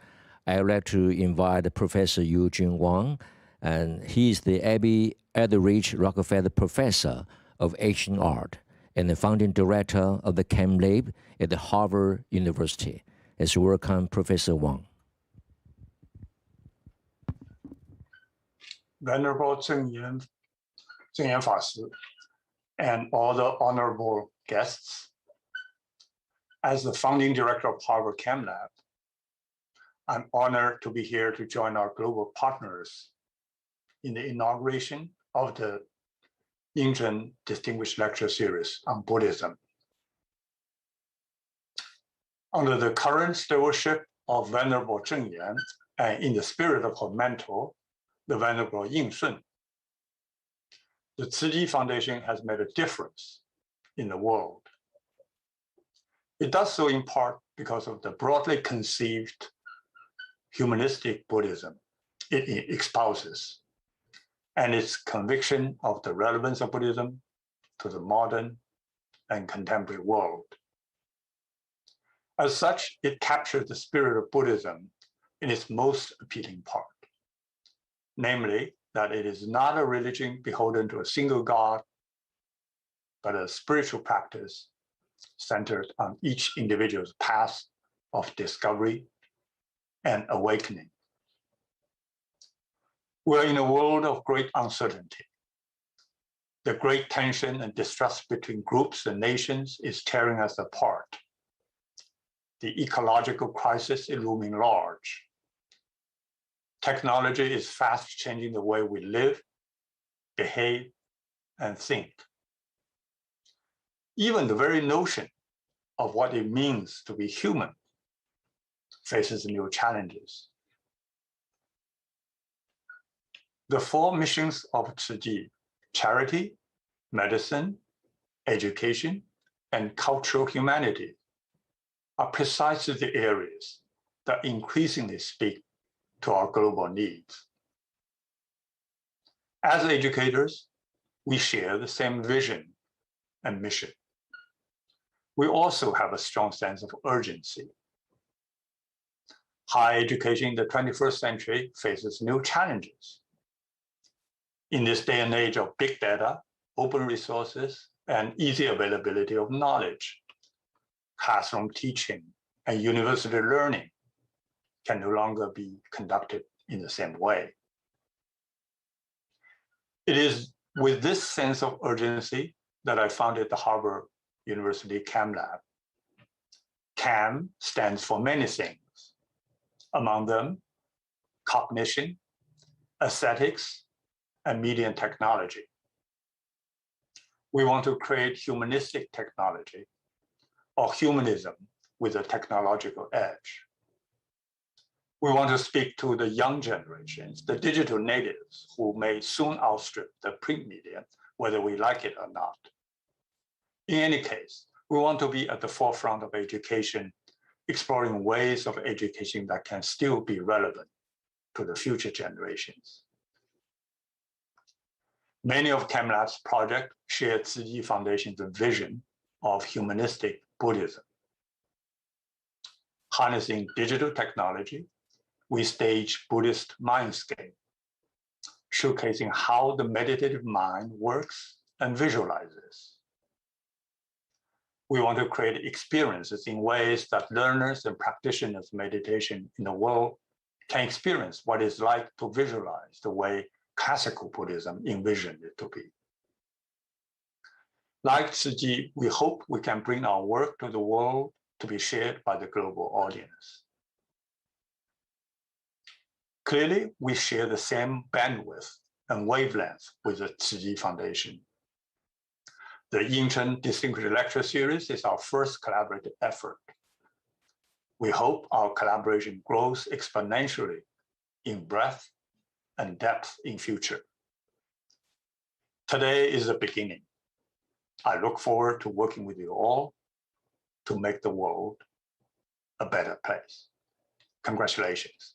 Speaker 1: I would like to invite Professor Eugene Wang, and he is the Abby Etheridge Rockefeller Professor of Asian Art and the founding director of the ChemLab at the Harvard University. Let's welcome Professor Wang.
Speaker 10: Venerable Zheng Yan Fa Si, and all the honorable guests, as the founding director of Harvard ChemLab, I'm honored to be here to join our global partners in the inauguration of the Yingzhen Distinguished Lecture Series on Buddhism. Under the current stewardship of Venerable Zheng Yan, and in the spirit of her mentor, the Venerable Ying Sun, the Tzu Chi Foundation has made a difference in the world. It does so in part because of the broadly conceived humanistic Buddhism it espouses, and its conviction of the relevance of Buddhism to the modern and contemporary world. As such, it captures the spirit of Buddhism in its most appealing part, namely that it is not a religion beholden to a single God, but a spiritual practice centered on each individual's path of discovery and awakening. We're in a world of great uncertainty. The great tension and distrust between groups and nations is tearing us apart. The ecological crisis is looming large. Technology is fast changing the way we live, behave, and think. Even the very notion of what it means to be human faces new challenges. The four missions of Tzu Chi, charity, medicine, education, and cultural humanity, are precisely the areas that increasingly speak to our global needs. As educators, we share the same vision and mission. We also have a strong sense of urgency. Higher education in the 21st century faces new challenges. In this day and age of big data, open resources, and easy availability of knowledge, classroom teaching and university learning can no longer be conducted in the same way. It is with this sense of urgency that I founded the Harvard University ChemLab. Chem stands for many things, among them cognition, aesthetics, and media and technology. We want to create humanistic technology, or humanism with a technological edge. We want to speak to the young generations, the digital natives, who may soon outstrip the print media, whether we like it or not. In any case, we want to be at the forefront of education, exploring ways of education that can still be relevant to the future generations. Many of ChemLab's projects share Tzu Chi Foundation's vision of humanistic Buddhism. Harnessing digital technology, we stage Buddhist mindscape, showcasing how the meditative mind works and visualizes. We want to create experiences in ways that learners and practitioners of meditation in the world can experience what it's like to visualize the way classical Buddhism envisioned it to be. Like Tzu Chi, we hope we can bring our work to the world to be shared by the global audience. Clearly, we share the same bandwidth and wavelength with the Tzu Chi Foundation. The Yingzhen Distinguished Lecture Series is our first collaborative effort. We hope our collaboration grows exponentially in breadth and depth in future. Today is the beginning. I look forward to working with you all to make the world a better place. Congratulations.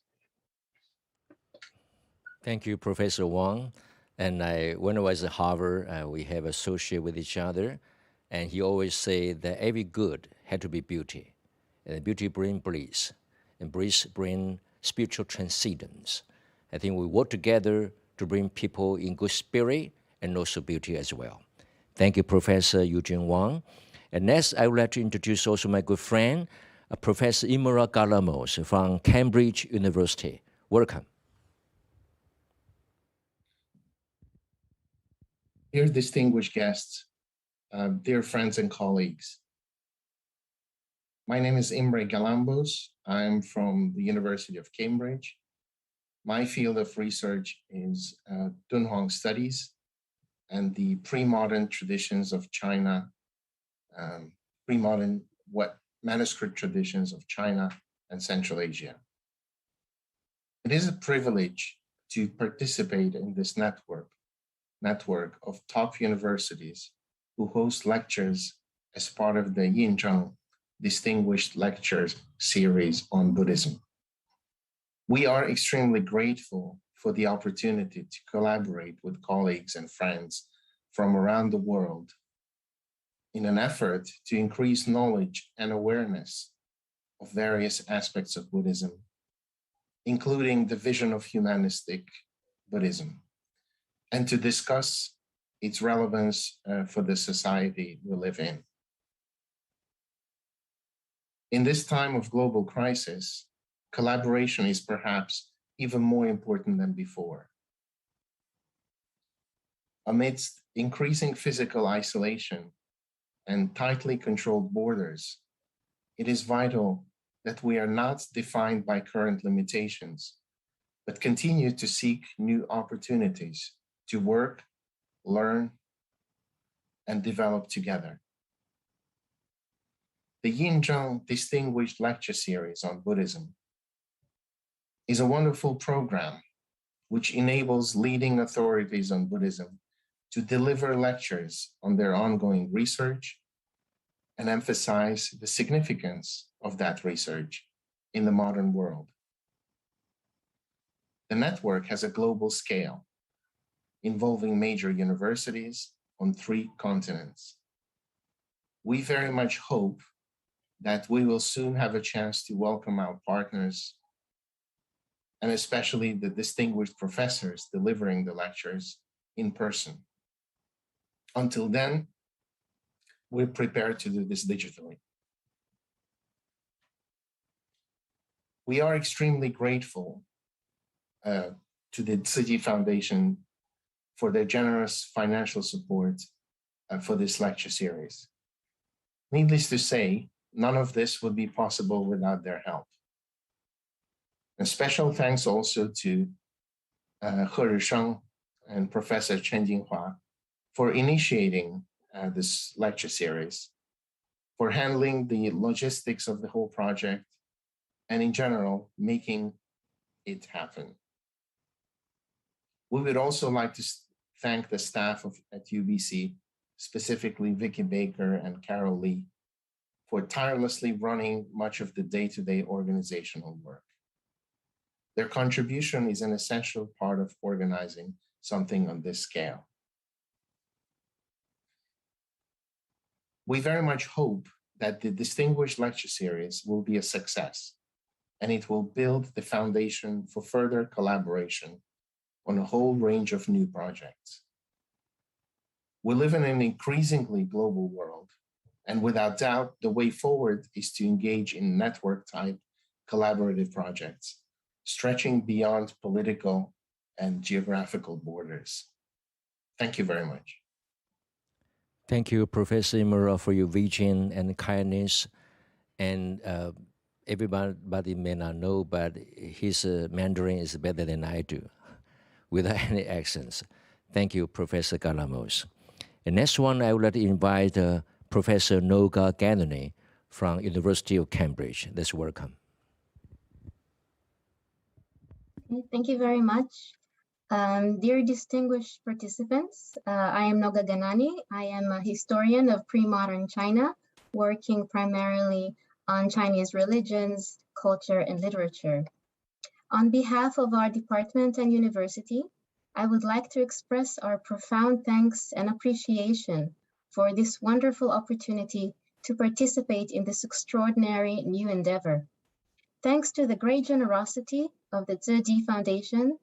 Speaker 1: Thank you, Professor Wang. And when I was at Harvard, we have associated with each other, and he always said that every good had to be beauty, and beauty brings bliss, and bliss brings spiritual transcendence. I think we work together to bring people in good spirit and also beauty as well. Thank you, Professor Eugene Wang. And next, I would like to introduce also my good friend, Professor Imre Galamos from Cambridge University. Welcome.
Speaker 11: Dear distinguished guests, dear friends and colleagues. My name is Imre Galambos. I'm from the University of Cambridge. My field of research is Dunhuang studies and the pre-modern traditions of China, pre-modern manuscript traditions of China and Central Asia. It is a privilege to participate in this network of top universities who host lectures as part of the Yinzheng Distinguished Lectures series on Buddhism. We are extremely grateful for the opportunity to collaborate with colleagues and friends from around the world in an effort to increase knowledge and awareness of various aspects of Buddhism, including the vision of humanistic Buddhism, and to discuss its relevance for the society we live in. In this time of global crisis, collaboration is perhaps even more important than before. Amidst increasing physical isolation and tightly controlled borders, it is vital that we are not defined by current limitations, but continue to seek new opportunities to work, learn, and develop together. The Yinzheng Distinguished Lecture Series on Buddhism is a wonderful program which enables leading authorities on Buddhism to deliver lectures on their ongoing research and emphasize the significance of that research in the modern world. The network has a global scale, involving major universities on 3 continents. We very much hope that we will soon have a chance to welcome our partners, and especially the distinguished professors delivering the lectures in person. Until then, we're prepared to do this digitally. We are extremely grateful to the Tzu Chi Foundation for their generous financial support for this lecture series. Needless to say, none of this would be possible without their help. And special thanks also to He Risheng and Professor Chen Jinghua for initiating this lecture series, for handling the logistics of the whole project, and in general, making it happen. We would also like to thank the staff at UBC, specifically Vicky Baker and Carol Lee, for tirelessly running much of the day-to-day organizational work. Their contribution is an essential part of organizing something on this scale. We very much hope that the Distinguished Lecture Series will be a success, and it will build the foundation for further collaboration on a whole range of new projects. We live in an increasingly global world, and without doubt, the way forward is to engage in network-type collaborative projects, stretching beyond political and geographical borders. Thank you very much.
Speaker 1: Thank you, Professor Imura, for your vision and kindness. And everybody may not know, but his Mandarin is better than I do, without any accents. Thank you, Professor Galamos. The next one, I would like to invite Professor Noga Ganani from University of Cambridge. Let's welcome.
Speaker 12: Thank you very much. Dear distinguished participants, I am Noga Ganani. I am a historian of pre-modern China, working primarily on Chinese religions, culture, and literature. On behalf of our department and university, I would like to express our profound thanks and appreciation for this wonderful opportunity to participate in this extraordinary new endeavor. Thanks to the great generosity of the Zheji Foundation,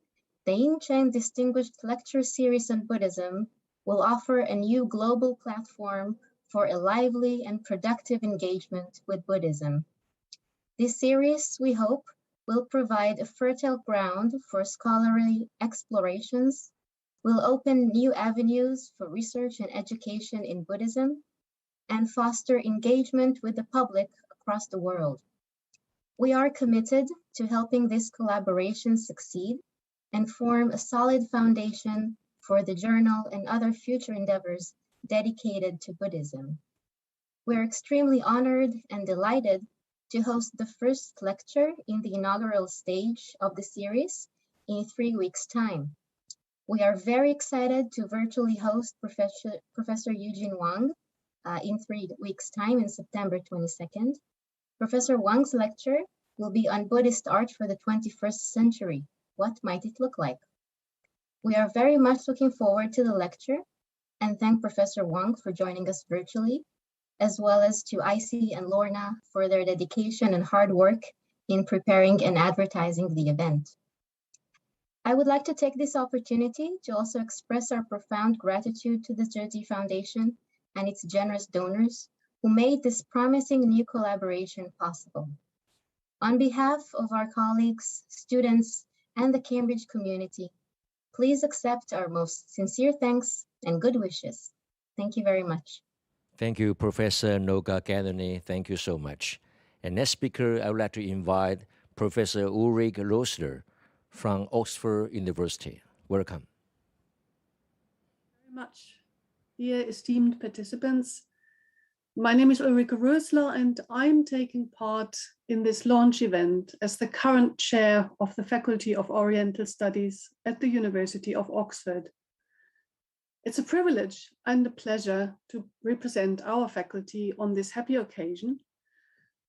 Speaker 12: the Yincheng Distinguished Lecture Series on Buddhism will offer a new global platform for a lively and productive engagement with Buddhism. This series, we hope, will provide a fertile ground for scholarly explorations, will open new avenues for research and education in Buddhism, and foster engagement with the public across the world. We are committed to helping this collaboration succeed and form a solid foundation for the journal and other future endeavors dedicated to Buddhism. We're extremely honored and delighted to host the first lecture in the inaugural stage of the series in 3 weeks' time. We are very excited to virtually host Professor Eugene Wang in 3 weeks' time in September 22nd. Professor Wang's lecture will be on Buddhist art for the 21st century. What might it look like? We are very much looking forward to the lecture and thank Professor Wang for joining us virtually, as well as to IC and Lorna for their dedication and hard work in preparing and advertising the event. I would like to take this opportunity to also express our profound gratitude to the Zheji Foundation and its generous donors who made this promising new collaboration possible. On behalf of our colleagues, students, and the Cambridge community, please accept our most sincere thanks and good wishes. Thank you very much.
Speaker 1: Thank you, Professor Noga Ganani. Thank you so much. And next speaker, I would like to invite Professor Ulrich Rosler from Oxford University. Welcome.
Speaker 13: Very much. Dear esteemed participants, my name is Ulrike Rösler and I'm taking part in this launch event as the current chair of the Faculty of Oriental Studies at the University of Oxford. It's a privilege and a pleasure to represent our faculty on this happy occasion.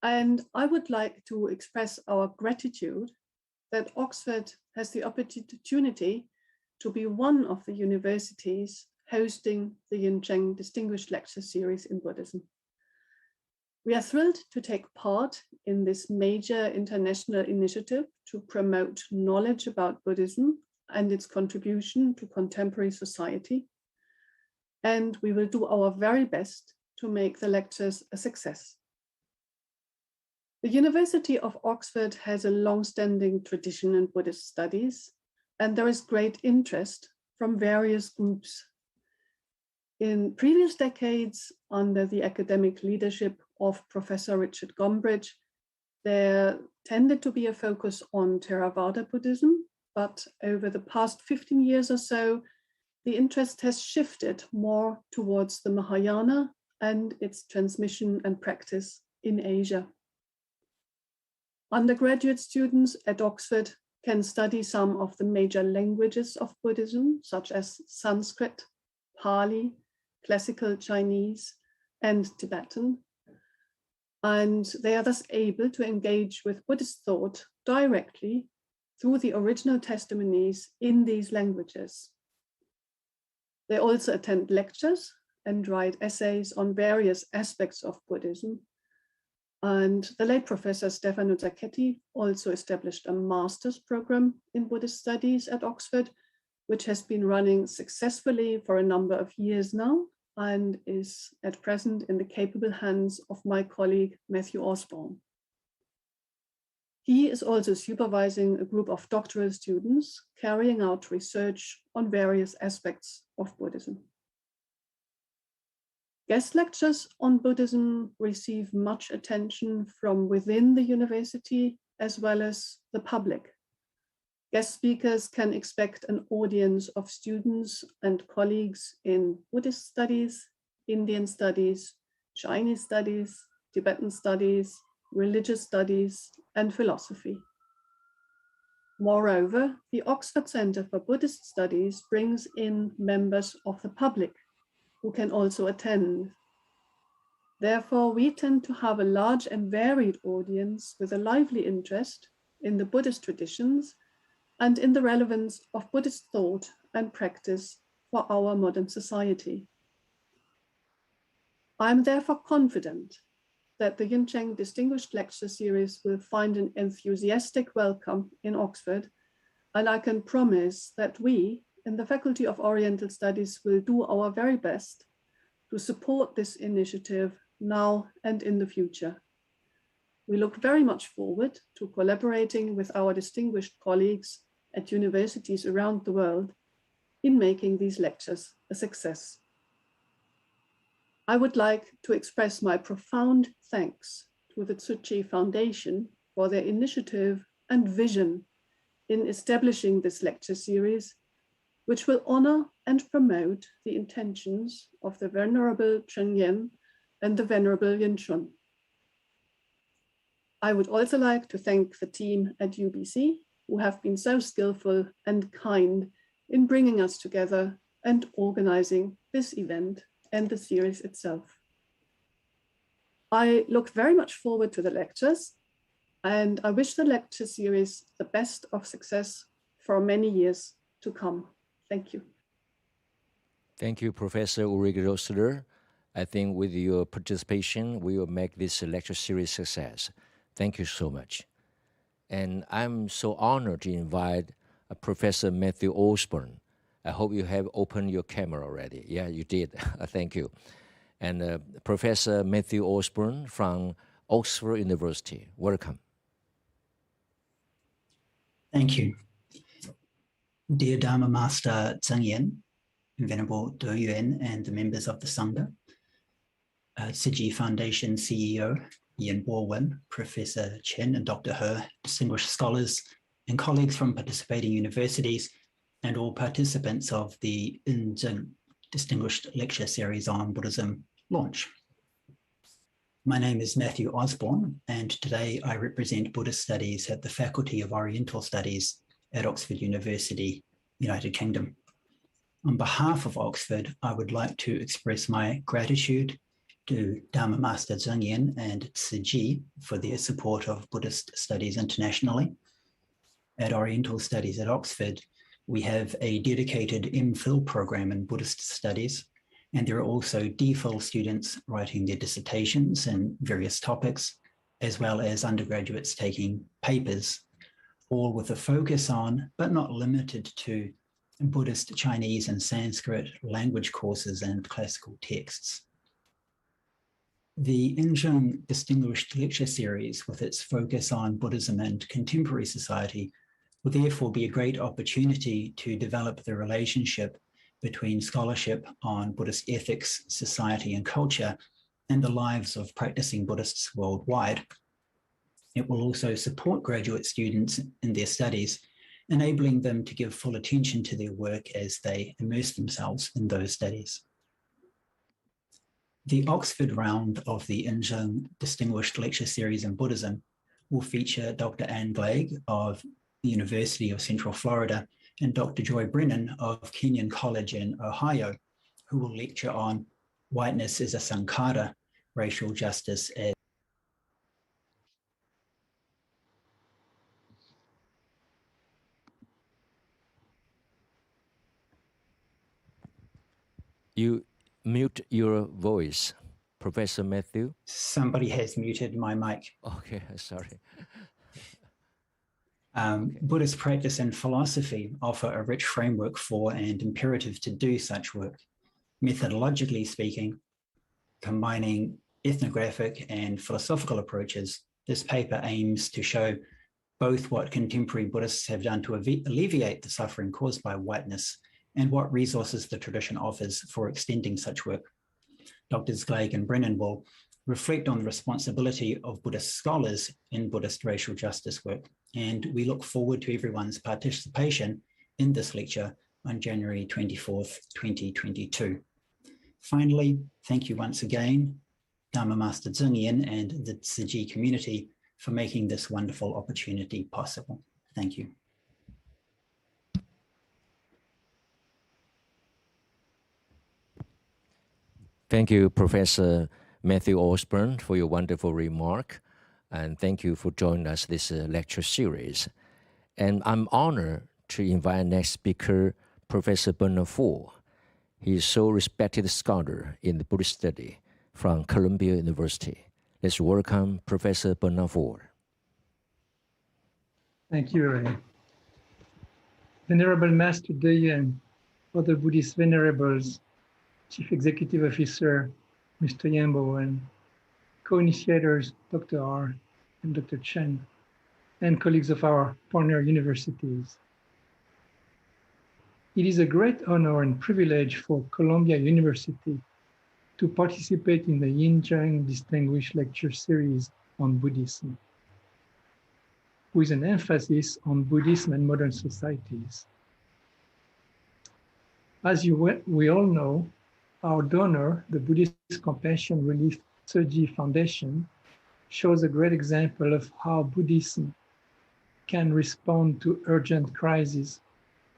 Speaker 13: And I would like to express our gratitude that Oxford has the opportunity to be one of the universities hosting the Yincheng Distinguished Lecture Series in Buddhism. We are thrilled to take part in this major international initiative to promote knowledge about Buddhism and its contribution to contemporary society. And we will do our very best to make the lectures a success. The University of Oxford has a long-standing tradition in Buddhist studies, and there is great interest from various groups. In previous decades, under the academic leadership of Professor Richard Gombrich, there tended to be a focus on Theravada Buddhism, but over the past 15 years or so, the interest has shifted more towards the Mahayana and its transmission and practice in Asia. Undergraduate students at Oxford can study some of the major languages of Buddhism, such as Sanskrit, Pali, Classical Chinese, and Tibetan. And they are thus able to engage with Buddhist thought directly through the original testimonies in these languages. They also attend lectures and write essays on various aspects of Buddhism. And the late Professor Stefano Zacchetti also established a master's program in Buddhist studies at Oxford, which has been running successfully for a number of years now and is at present in the capable hands of my colleague, Matthew Osborne. He is also supervising a group of doctoral students carrying out research on various aspects of Buddhism. Guest lectures on Buddhism receive much attention from within the university as well as the public. Guest speakers can expect an audience of students and colleagues in Buddhist studies, Indian studies, Chinese studies, Tibetan studies, religious studies, and philosophy. Moreover, the Oxford Center for Buddhist Studies brings in members of the public who can also attend. Therefore, we tend to have a large and varied audience with a lively interest in the Buddhist traditions and in the relevance of Buddhist thought and practice for our modern society. I am therefore confident that the Yuncheng Distinguished Lecture Series will find an enthusiastic welcome in Oxford, and I can promise that we, in the Faculty of Oriental Studies, will do our very best to support this initiative now and in the future. We look very much forward to collaborating with our distinguished colleagues at universities around the world in making these lectures a success. I would like to express my profound thanks to the Tzu Chi Foundation for their initiative and vision in establishing this lecture series, which will honor and promote the intentions of the Venerable Cheng Yen and the Venerable Yin Shun. I would also like to thank the team at UBC, who have been so skillful and kind in bringing us together and organizing this event and the series itself. I look very much forward to the lectures, and I wish the lecture series the best of success for many years to come. Thank you.
Speaker 1: Thank you, Professor Ulrike Rösler. I think with your participation, we will make this lecture series success. Thank you so much. And I'm so honored to invite Professor Matthew Osborne. I hope you have opened your camera already. Yeah, you did. Thank you. And Professor Matthew Osborne from Oxford University. Welcome.
Speaker 14: Thank you. Dear Dharma Master Zheng Yan, Venerable De Yuan, and the members of the Sangha, Tzu Chi Foundation CEO Yen Bo-wen, Professor Chen and Dr. He, distinguished scholars and colleagues from participating universities, and all participants of the Yuncheng Distinguished Lecture Series on Buddhism launch. My name is Matthew Osborne, and today I represent Buddhist Studies at the Faculty of Oriental Studies at Oxford University, United Kingdom. On behalf of Oxford, I would like to express my gratitude to Dharma Master Zheng Yan and Tzu Chi for their support of Buddhist studies internationally. At Oriental Studies at Oxford, we have a dedicated MPhil program in Buddhist studies, and there are also DPhil students writing their dissertations in various topics, as well as undergraduates taking papers, all with a focus on, but not limited to, Buddhist, Chinese, and Sanskrit language courses and classical texts. The Yuncheng Distinguished Lecture Series, with its focus on Buddhism and contemporary society, will therefore be a great opportunity to develop the relationship between scholarship on Buddhist ethics, society, and culture, and the lives of practicing Buddhists worldwide. It will also support graduate students in their studies, enabling them to give full attention to their work as they immerse themselves in those studies. The Oxford round of the Yuncheng Distinguished Lecture Series in Buddhism will feature Dr. Anne Gleig of the University of Central Florida and Dr. Joy Brennan of Kenyon College in Ohio, who will lecture on Whiteness is a Sankhara, Racial Justice as
Speaker 1: You mute your voice, Professor Matthew.
Speaker 14: Somebody has muted my mic.
Speaker 1: Okay, sorry.
Speaker 14: Buddhist practice and philosophy offer a rich framework for and imperative to do such work. Methodologically speaking, combining ethnographic and philosophical approaches, this paper aims to show both what contemporary Buddhists have done to alleviate the suffering caused by whiteness and what resources the tradition offers for extending such work. Drs. Gleig and Brennan will reflect on the responsibility of Buddhist scholars in Buddhist racial justice work, and we look forward to everyone's participation in this lecture on January 24th, 2022. Finally, thank you once again, Dharma Master Zheng Yan and the Tzu Chi community for making this wonderful opportunity possible. Thank you.
Speaker 1: Thank you, Professor Matthew Osborne, for your wonderful remark. And thank you for joining us this lecture series. And I'm honored to invite next speaker, Professor Bernard Faure. He is so respected scholar in the Buddhist study from Columbia University. Let's welcome Professor Bernard Faure.
Speaker 15: Thank you, Ray. Venerable Master Deyen, other Buddhist venerables, Chief Executive Officer, Mr. Yan Bo-Wen, co-initiators, Dr. R and Dr. Chen, and colleagues of our partner universities. It is a great honor and privilege for Columbia University to participate in the Yin Zheng Distinguished Lecture Series on Buddhism, with an emphasis on Buddhism and modern societies. As we all know, our donor, the Buddhist Compassion Relief Tzu Chi Foundation, shows a great example of how Buddhism can respond to urgent crises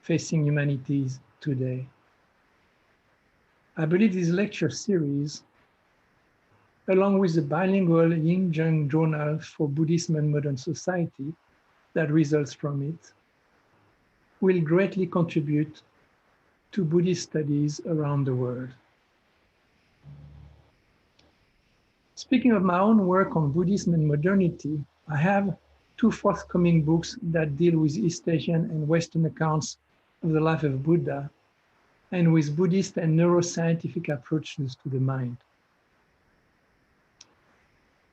Speaker 15: facing humanities today. I believe this lecture series, along with the bilingual Yin Zheng Journal for Buddhism and Modern Society that results from it, will greatly contribute to Buddhist studies around the world. Speaking of my own work on Buddhism and modernity, I have 2 forthcoming books that deal with East Asian and Western accounts of the life of Buddha and with Buddhist and neuroscientific approaches to the mind.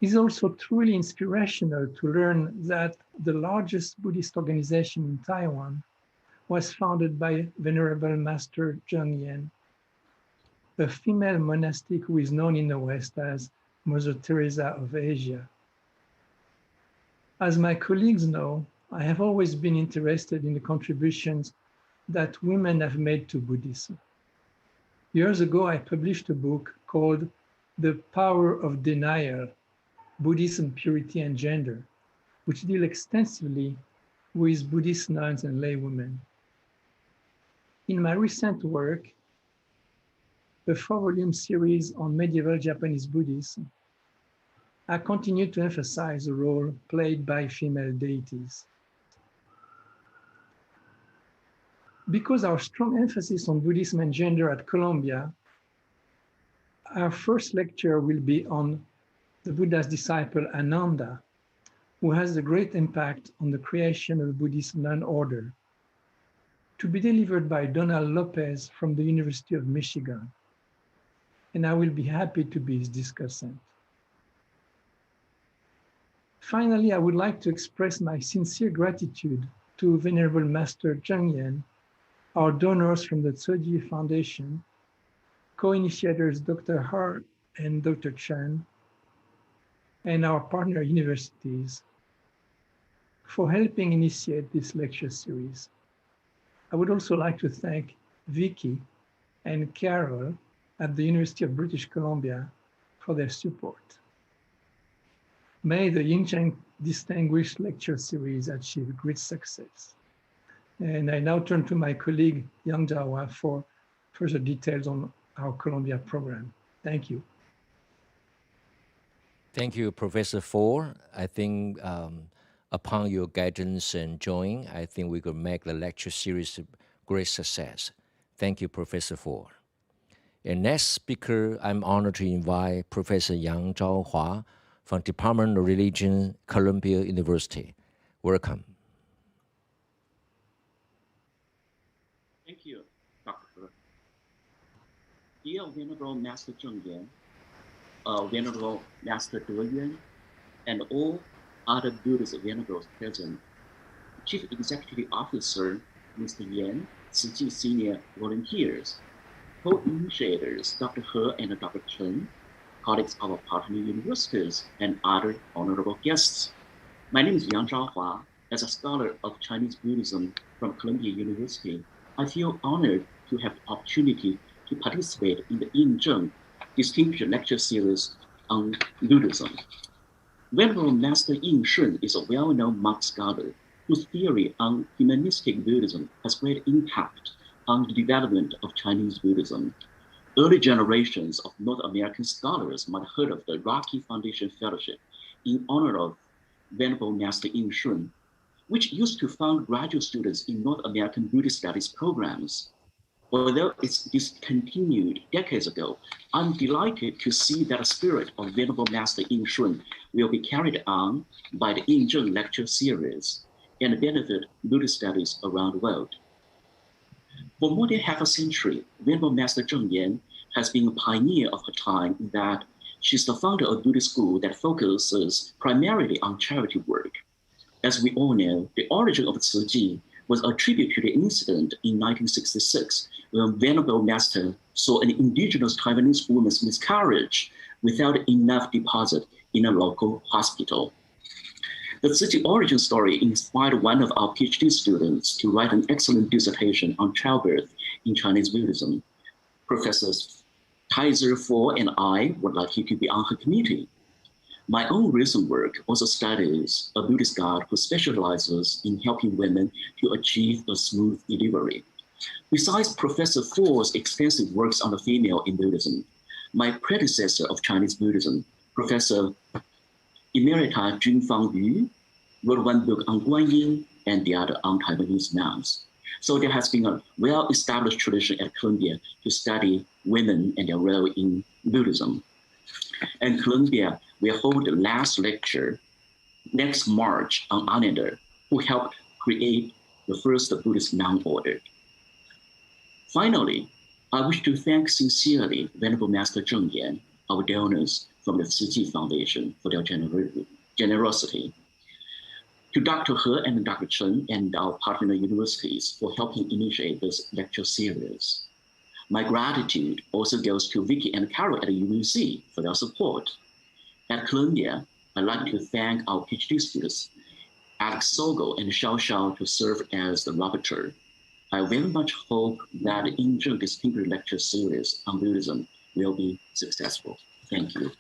Speaker 15: It's also truly inspirational to learn that the largest Buddhist organization in Taiwan was founded by Venerable Master Zheng Yen, a female monastic who is known in the West as Mother Teresa of Asia. As my colleagues know, I have always been interested in the contributions that women have made to Buddhism. Years ago, I published a book called The Power of Denial, Buddhism, Purity, and Gender, which deal extensively with Buddhist nuns and laywomen. In my recent work, the 4-volume series on medieval Japanese Buddhism, I continue to emphasize the role played by female deities. Because our strong emphasis on Buddhism and gender at Columbia, our first lecture will be on the Buddha's disciple Ananda, who has a great impact on the creation of the Buddhist nun order, to be delivered by Donald Lopez from the University of Michigan. And I will be happy to be his discussant. Finally, I would like to express my sincere gratitude to Venerable Master Zheng Yen, our donors from the Tzu Chi Foundation, co-initiators Dr. Hart and Dr. Chen, and our partner universities for helping initiate this lecture series. I would also like to thank Vicky and Carol at the University of British Columbia for their support. May the Yin Zheng Distinguished Lecture Series achieve great success. And I now turn to my colleague, Yang Jiahua, for further details on our Columbia program. Thank you.
Speaker 1: Thank you, Professor Faure. I think upon your guidance and join, I think we could make the lecture series a great success. Thank you, Professor Faure. And next speaker, I'm honored to invite Professor Yang Zhaohua from Department of Religion, Columbia University. Welcome.
Speaker 16: Thank you, Dr. Dear Venerable Master Zheng Yen, Venerable Master Deyen, and all other Buddhist venerables present, Chief Executive Officer Mr. Yan, Tzu Chi Senior volunteers, co-initiators Dr. He and Dr. Chen, colleagues of our partner universities, and other honorable guests. My name is Yang Zhaohua. As a scholar of Chinese Buddhism from Columbia University, I feel honored to have the opportunity to participate in the Yin Zheng Distinguished Lecture Series on Buddhism. Venerable Master Yin Shun is a well-known monk scholar whose theory on humanistic Buddhism has great impact on the development of Chinese Buddhism. early generations of North American scholars might have heard of the Rocky Foundation Fellowship in honor of Venerable Master Yin Shun, which used to fund graduate students in North American Buddhist studies programs. Although it's discontinued decades ago, I'm delighted to see that the spirit of Venerable Master Yin Shun will be carried on by the Yin Zheng lecture series and benefit Buddhist studies around the world. For more than half a century, Venerable Master Zheng Yan has been a pioneer of her time in that she's the founder of a Buddhist school that focuses primarily on charity work. As we all know, the origin of Tzu Chi was attributed to the incident in 1966 when Venerable Master saw an indigenous Taiwanese woman's miscarriage without enough deposit in a local hospital. The Tzu Chi origin story inspired one of our PhD students to write an excellent dissertation on childbirth in Chinese Buddhism. Professors Taiser Fu and I were lucky to be on her committee. My own recent work also studies a Buddhist god who specializes in helping women to achieve a smooth delivery. Besides Professor Fu's extensive works on the female in Buddhism, my predecessor of Chinese Buddhism, Professor Emerita Junfang Yu, wrote one book on Guanyin and the other on Taiwanese nuns. So there has been a well-established tradition at Columbia to study women and their role in Buddhism. And Columbia will hold the last lecture next March on Ananda, who helped create the first Buddhist nun order. Finally, I wish to thank sincerely Venerable Master Zheng Yan, our donors from the Tzu Chi Foundation, for their generosity. To Dr. He and Dr. Chen and our partner universities for helping initiate this lecture series. My gratitude also goes to Vicky and Carol at the UC for their support. At Columbia, I'd like to thank our PhD students, Alex Sogo and Xiao Xiao, to serve as the rapporteur. I very much hope that the Yin Zheng Distinguished Lecture Series on Buddhism will be successful. Thank you.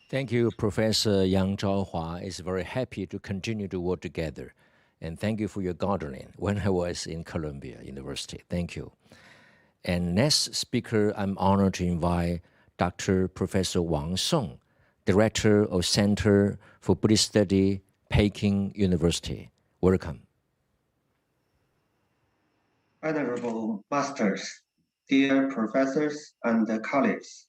Speaker 1: Thank you, Professor Yang Zhaohua. It's very happy to continue to work together. And thank you for your gardening when I was in Columbia University. Thank you. And next speaker, I'm honored to invite Dr. Professor Wang Song, Director of Center for Buddhist Study, Peking University. Welcome.
Speaker 17: Honorable Masters, dear professors and colleagues,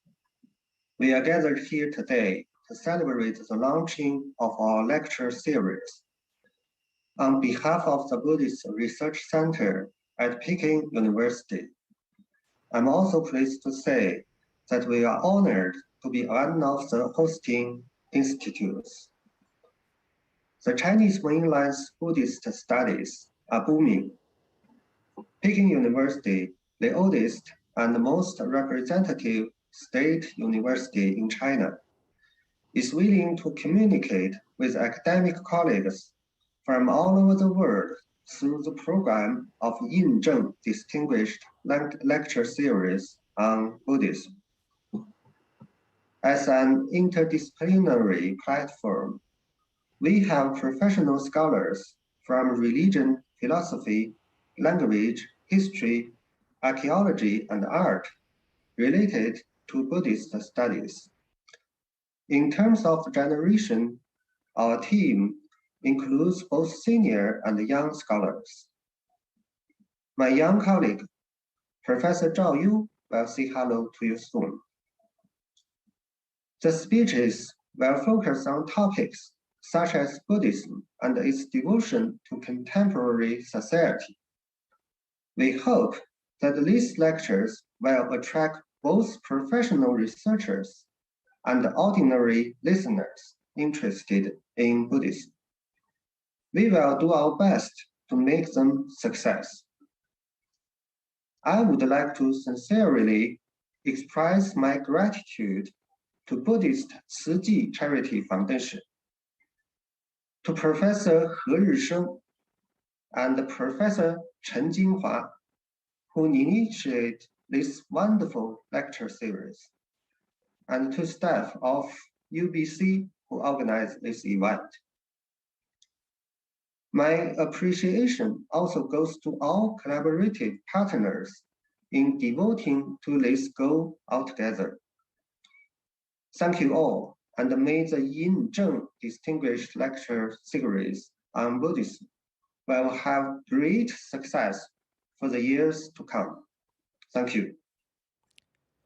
Speaker 17: we are gathered here today to celebrate the launching of our lecture series. On behalf of the Buddhist Research Center at Peking University, I'm also pleased to say that we are honored to be one of the hosting institutes. The Chinese mainland Buddhist studies are booming. Peking University, the oldest and most representative state university in China, is willing to communicate with academic colleagues from all over the world through the program of Yin Zheng Distinguished Lecture Series on Buddhism. As an interdisciplinary platform, we have professional scholars from religion, philosophy, language, history, archaeology, and art related to Buddhist studies. In terms of generation, our team includes both senior and young scholars. My young colleague, Professor Zhao Yu, will say hello to you soon. The speeches will focus on topics such as Buddhism and its devotion to contemporary society. We hope that these lectures will attract both professional researchers and ordinary listeners interested in Buddhism. We will do our best to make them success. I would like to sincerely express my gratitude to Buddhist Tzu Chi Charity Foundation, to Professor He Risheng and Professor Chen Jinghua, who initiate this wonderful lecture series, and to staff of UBC who organized this event. My appreciation also goes to all collaborative partners in devoting to this goal altogether. Thank you all, and may the Yin Zheng Distinguished Lecture Series on Buddhism will have great success for the years to come. Thank you.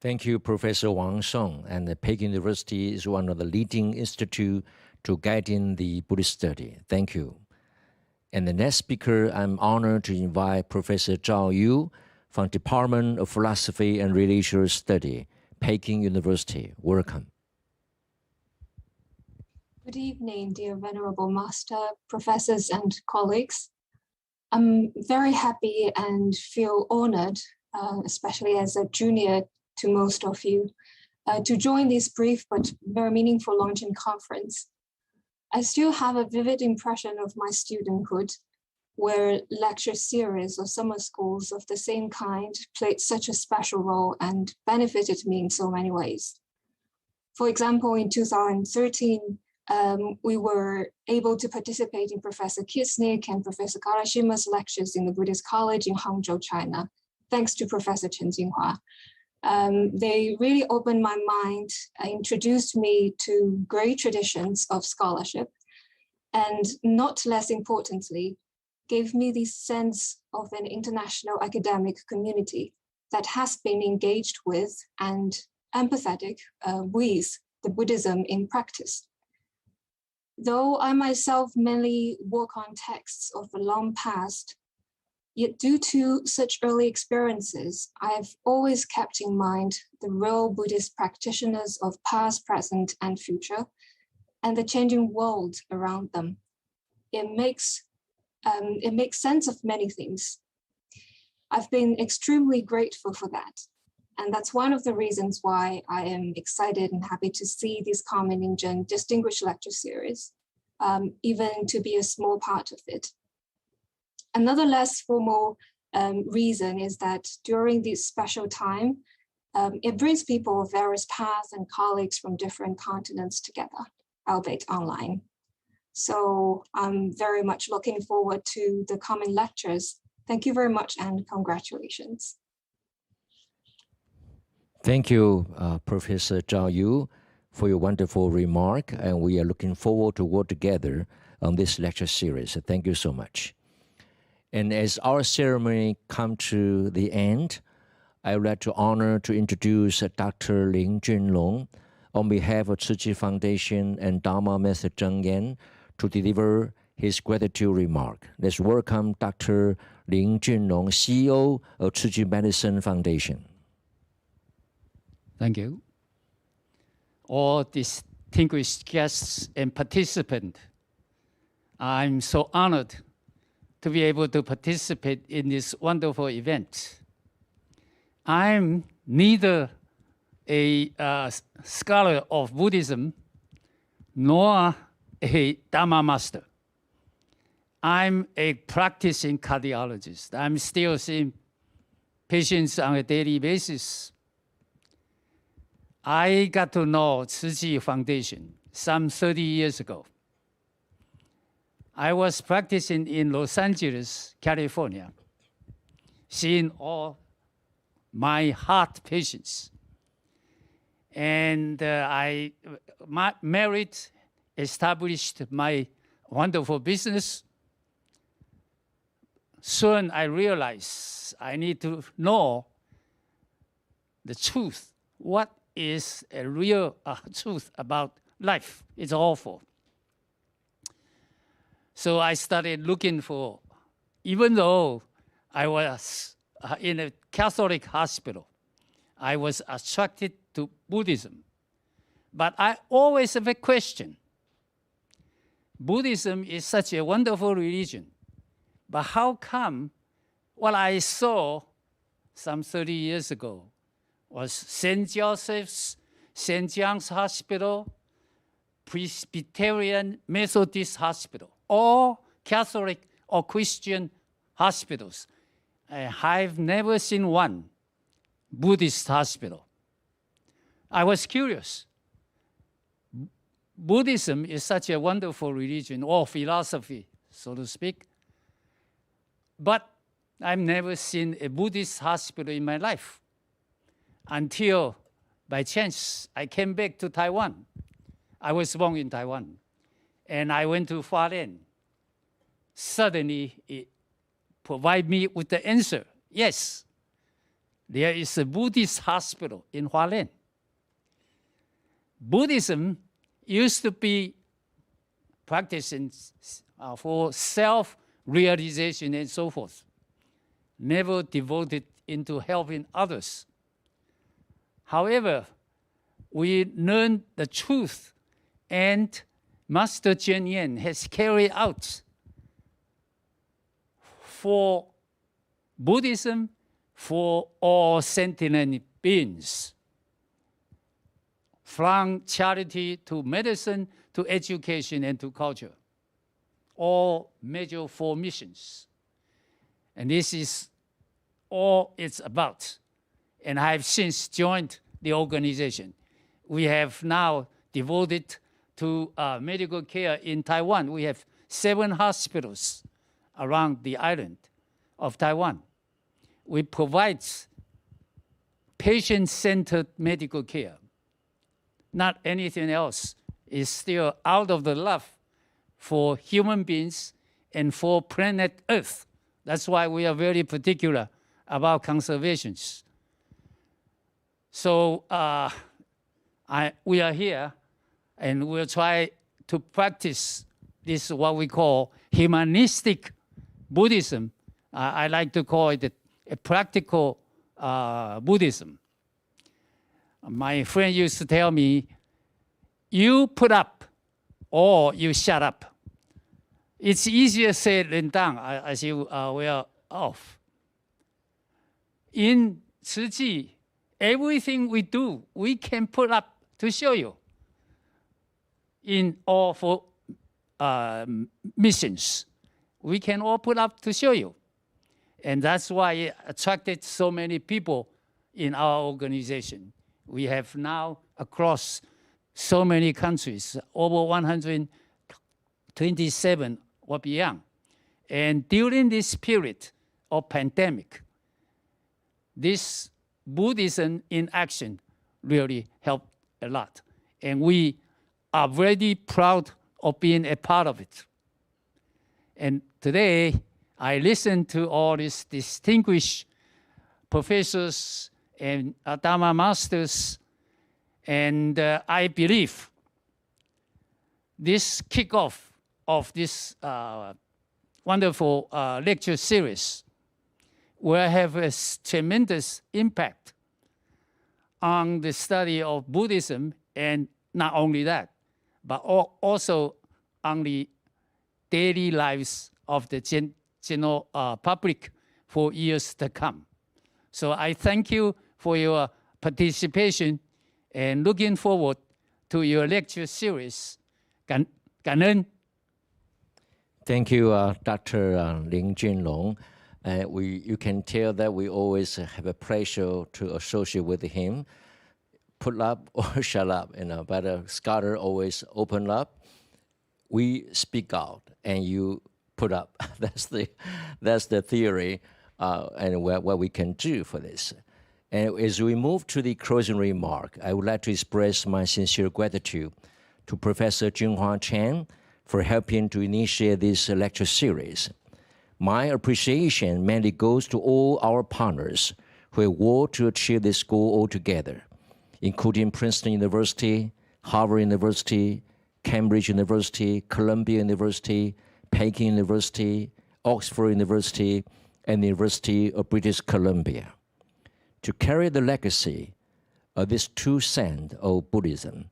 Speaker 1: Thank you, Professor Wang Song. And the Peking University is one of the leading institutes to guiding the Buddhist study. Thank you. And the next speaker, I'm honored to invite Professor Zhao Yu from Department of Philosophy and Religious Study, Peking University. Welcome.
Speaker 18: Good evening, dear Venerable Master, professors, and colleagues. I'm very happy and feel honored, especially as a junior to most of you, to join this brief but very meaningful launching conference. I still have a vivid impression of my studenthood, where lecture series or summer schools of the same kind played such a special role and benefited me in so many ways. For example, in 2013, we were able to participate in Professor Kisnik and Professor Karashima's lectures in the Buddhist College in Hangzhou, China, thanks to Professor Chen Jinghua. They really opened my mind, introduced me to great traditions of scholarship, and not less importantly, gave me this sense of an international academic community that has been engaged with and empathetic with the Buddhism in practice. Though I myself mainly work on texts of the long past, yet due to such early experiences, I've always kept in mind the real Buddhist practitioners of past, present, and future, and the changing world around them. It makes sense of many things. I've been extremely grateful for that. And that's one of the reasons why I am excited and happy to see this Carmen Ingen Distinguished Lecture Series, even to be a small part of it. Another less formal reason is that during this special time, it brings people of various paths and colleagues from different continents together, albeit online. So I'm very much looking forward to the coming lectures. Thank you very much and congratulations.
Speaker 1: Thank you, Professor Zhao Yu, for your wonderful remark, and we are looking forward to work together on this lecture series. Thank you so much. And as our ceremony comes to the end, I would like to introduce Dr. Lin Junlong on behalf of Tzu Chi Foundation and Dharma Master Zheng Yan to deliver his gratitude remark. Let's welcome Dr. Lin Junlong, CEO of Tzu Chi Medicine Foundation.
Speaker 19: Thank you. All distinguished guests and participants, I'm so honored to be able to participate in this wonderful event. I'm neither a scholar of Buddhism nor a Dharma master. I'm a practicing cardiologist. I'm still seeing patients on a daily basis. I got to know Tzu Chi Foundation some 30 years ago. I was practicing in Los Angeles, California, seeing all my heart patients. And I married, established my wonderful business. Soon I realized I need to know the truth. What is a real truth about life? It's awful. So I started looking for, even though I was in a Catholic hospital, I was attracted to Buddhism. But I always have a question. Buddhism is such a wonderful religion, but how come what I saw some 30 years ago was St. Joseph's, St. John's Hospital, Presbyterian Methodist Hospital, all Catholic or Christian hospitals. I've never seen one Buddhist hospital. I was curious. Buddhism is such a wonderful religion or philosophy, so to speak. But I've never seen a Buddhist hospital in my life until by chance I came back to Taiwan. I was born in Taiwan, and I went to Hualien. Suddenly, it provided me with the answer. Yes, there is a Buddhist hospital in Hualien. Buddhism used to be practicing for self-realization and so forth, never devoted into helping others. However, we learned the truth, and Master Cheng Yen has carried out for Buddhism for all sentient beings, from charity to medicine to education and to culture, all major four missions. And this is all it's about. And I have since joined the organization. We have now devoted to medical care in Taiwan. We have 7 hospitals around the island of Taiwan. We provide patient-centered medical care. Not anything else. Is still out of the love for human beings and for planet Earth. That's why we are very particular about conservation. So we are here, and we'll try to practice this, what we call humanistic Buddhism. I like to call it a practical Buddhism. My friend used to tell me, you put up or you shut up. It's easier said than done, as you are aware of. In Tzu Chi, everything we do, we can put up to show you. In all 4 missions, we can all put up to show you. And that's why it attracted so many people in our organization. We have now across so many countries, over 127 or beyond. And during this period of pandemic, this Buddhism in action really helped a lot. And we are very proud of being a part of it. And today, I listen to all these distinguished professors and Dharma masters, and I believe this kickoff of this wonderful lecture series will have a tremendous impact on the study of Buddhism, and not only that, but also on the daily lives of the general public for years to come. So I thank you for your participation and looking forward to your lecture series. 感恩.
Speaker 1: Thank you, Dr. Lin Junlong. You can tell that we always have a pleasure to associate with him. Put up or shut up, but a scholar always open up. We speak out and you put up. That's the theory and what we can do for this. And as we move to the closing remark, I would like to express my sincere gratitude to Professor Junhua Chen for helping to initiate this lecture series. My appreciation mainly goes to all our partners who have worked to achieve this goal altogether, including Princeton University, Harvard University, Cambridge University, Columbia University, Peking University, Oxford University, and the University of British Columbia. To carry the legacy of this true saint of Buddhism,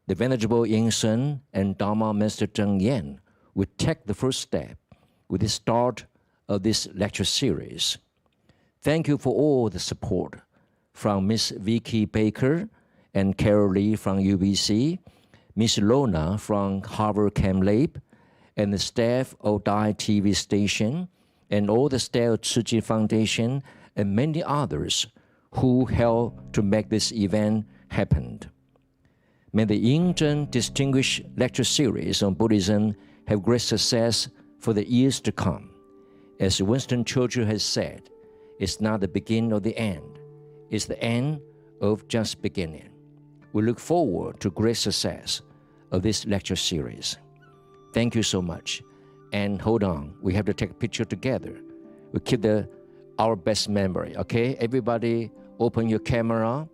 Speaker 1: the Venerable Yinsen and Dharma Master Cheng Yen will take the first step with the start of this lecture series. Thank you for all the support from Ms. Vicky Baker and Carol Lee from UBC, Ms. Lona from Harvard ChemLab, and the staff of Dai TV station, and all the staff of Tzu Chi Foundation, and many others who helped to make this event happen. May the Yingzhen Distinguished Lecture Series on Buddhism have great success for the years to come. As Winston Churchill has said, it's not the beginning of the end. It's the end of just beginning. We look forward to great success of this lecture series. Thank you so much. And hold on, we have to take a picture together. We keep our best memory, okay? Everybody open your camera.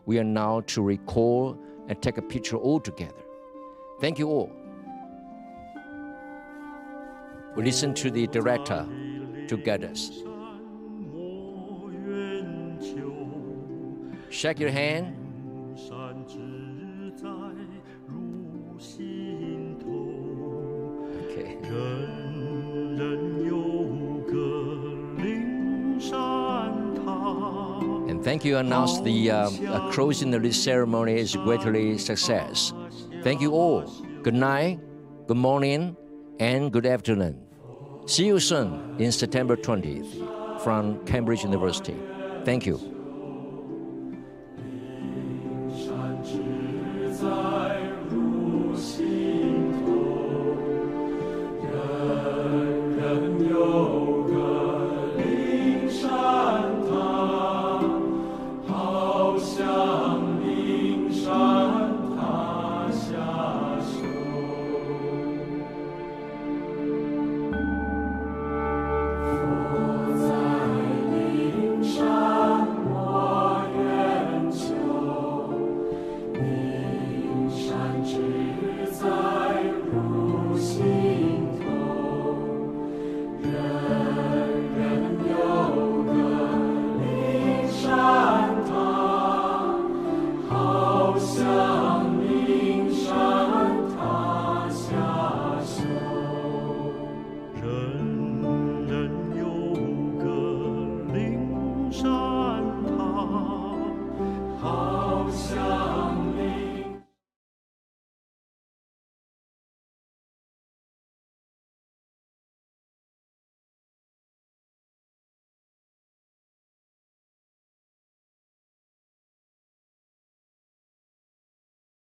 Speaker 1: We are now to record and take a picture all together. Thank you all. We listen to the director to guide us. Shake your hand. Okay. And thank you. Announce the closing of this ceremony is greatly success. Thank you all. Good night, good morning, and good afternoon. See you soon in September 20th from Cambridge University. Thank you.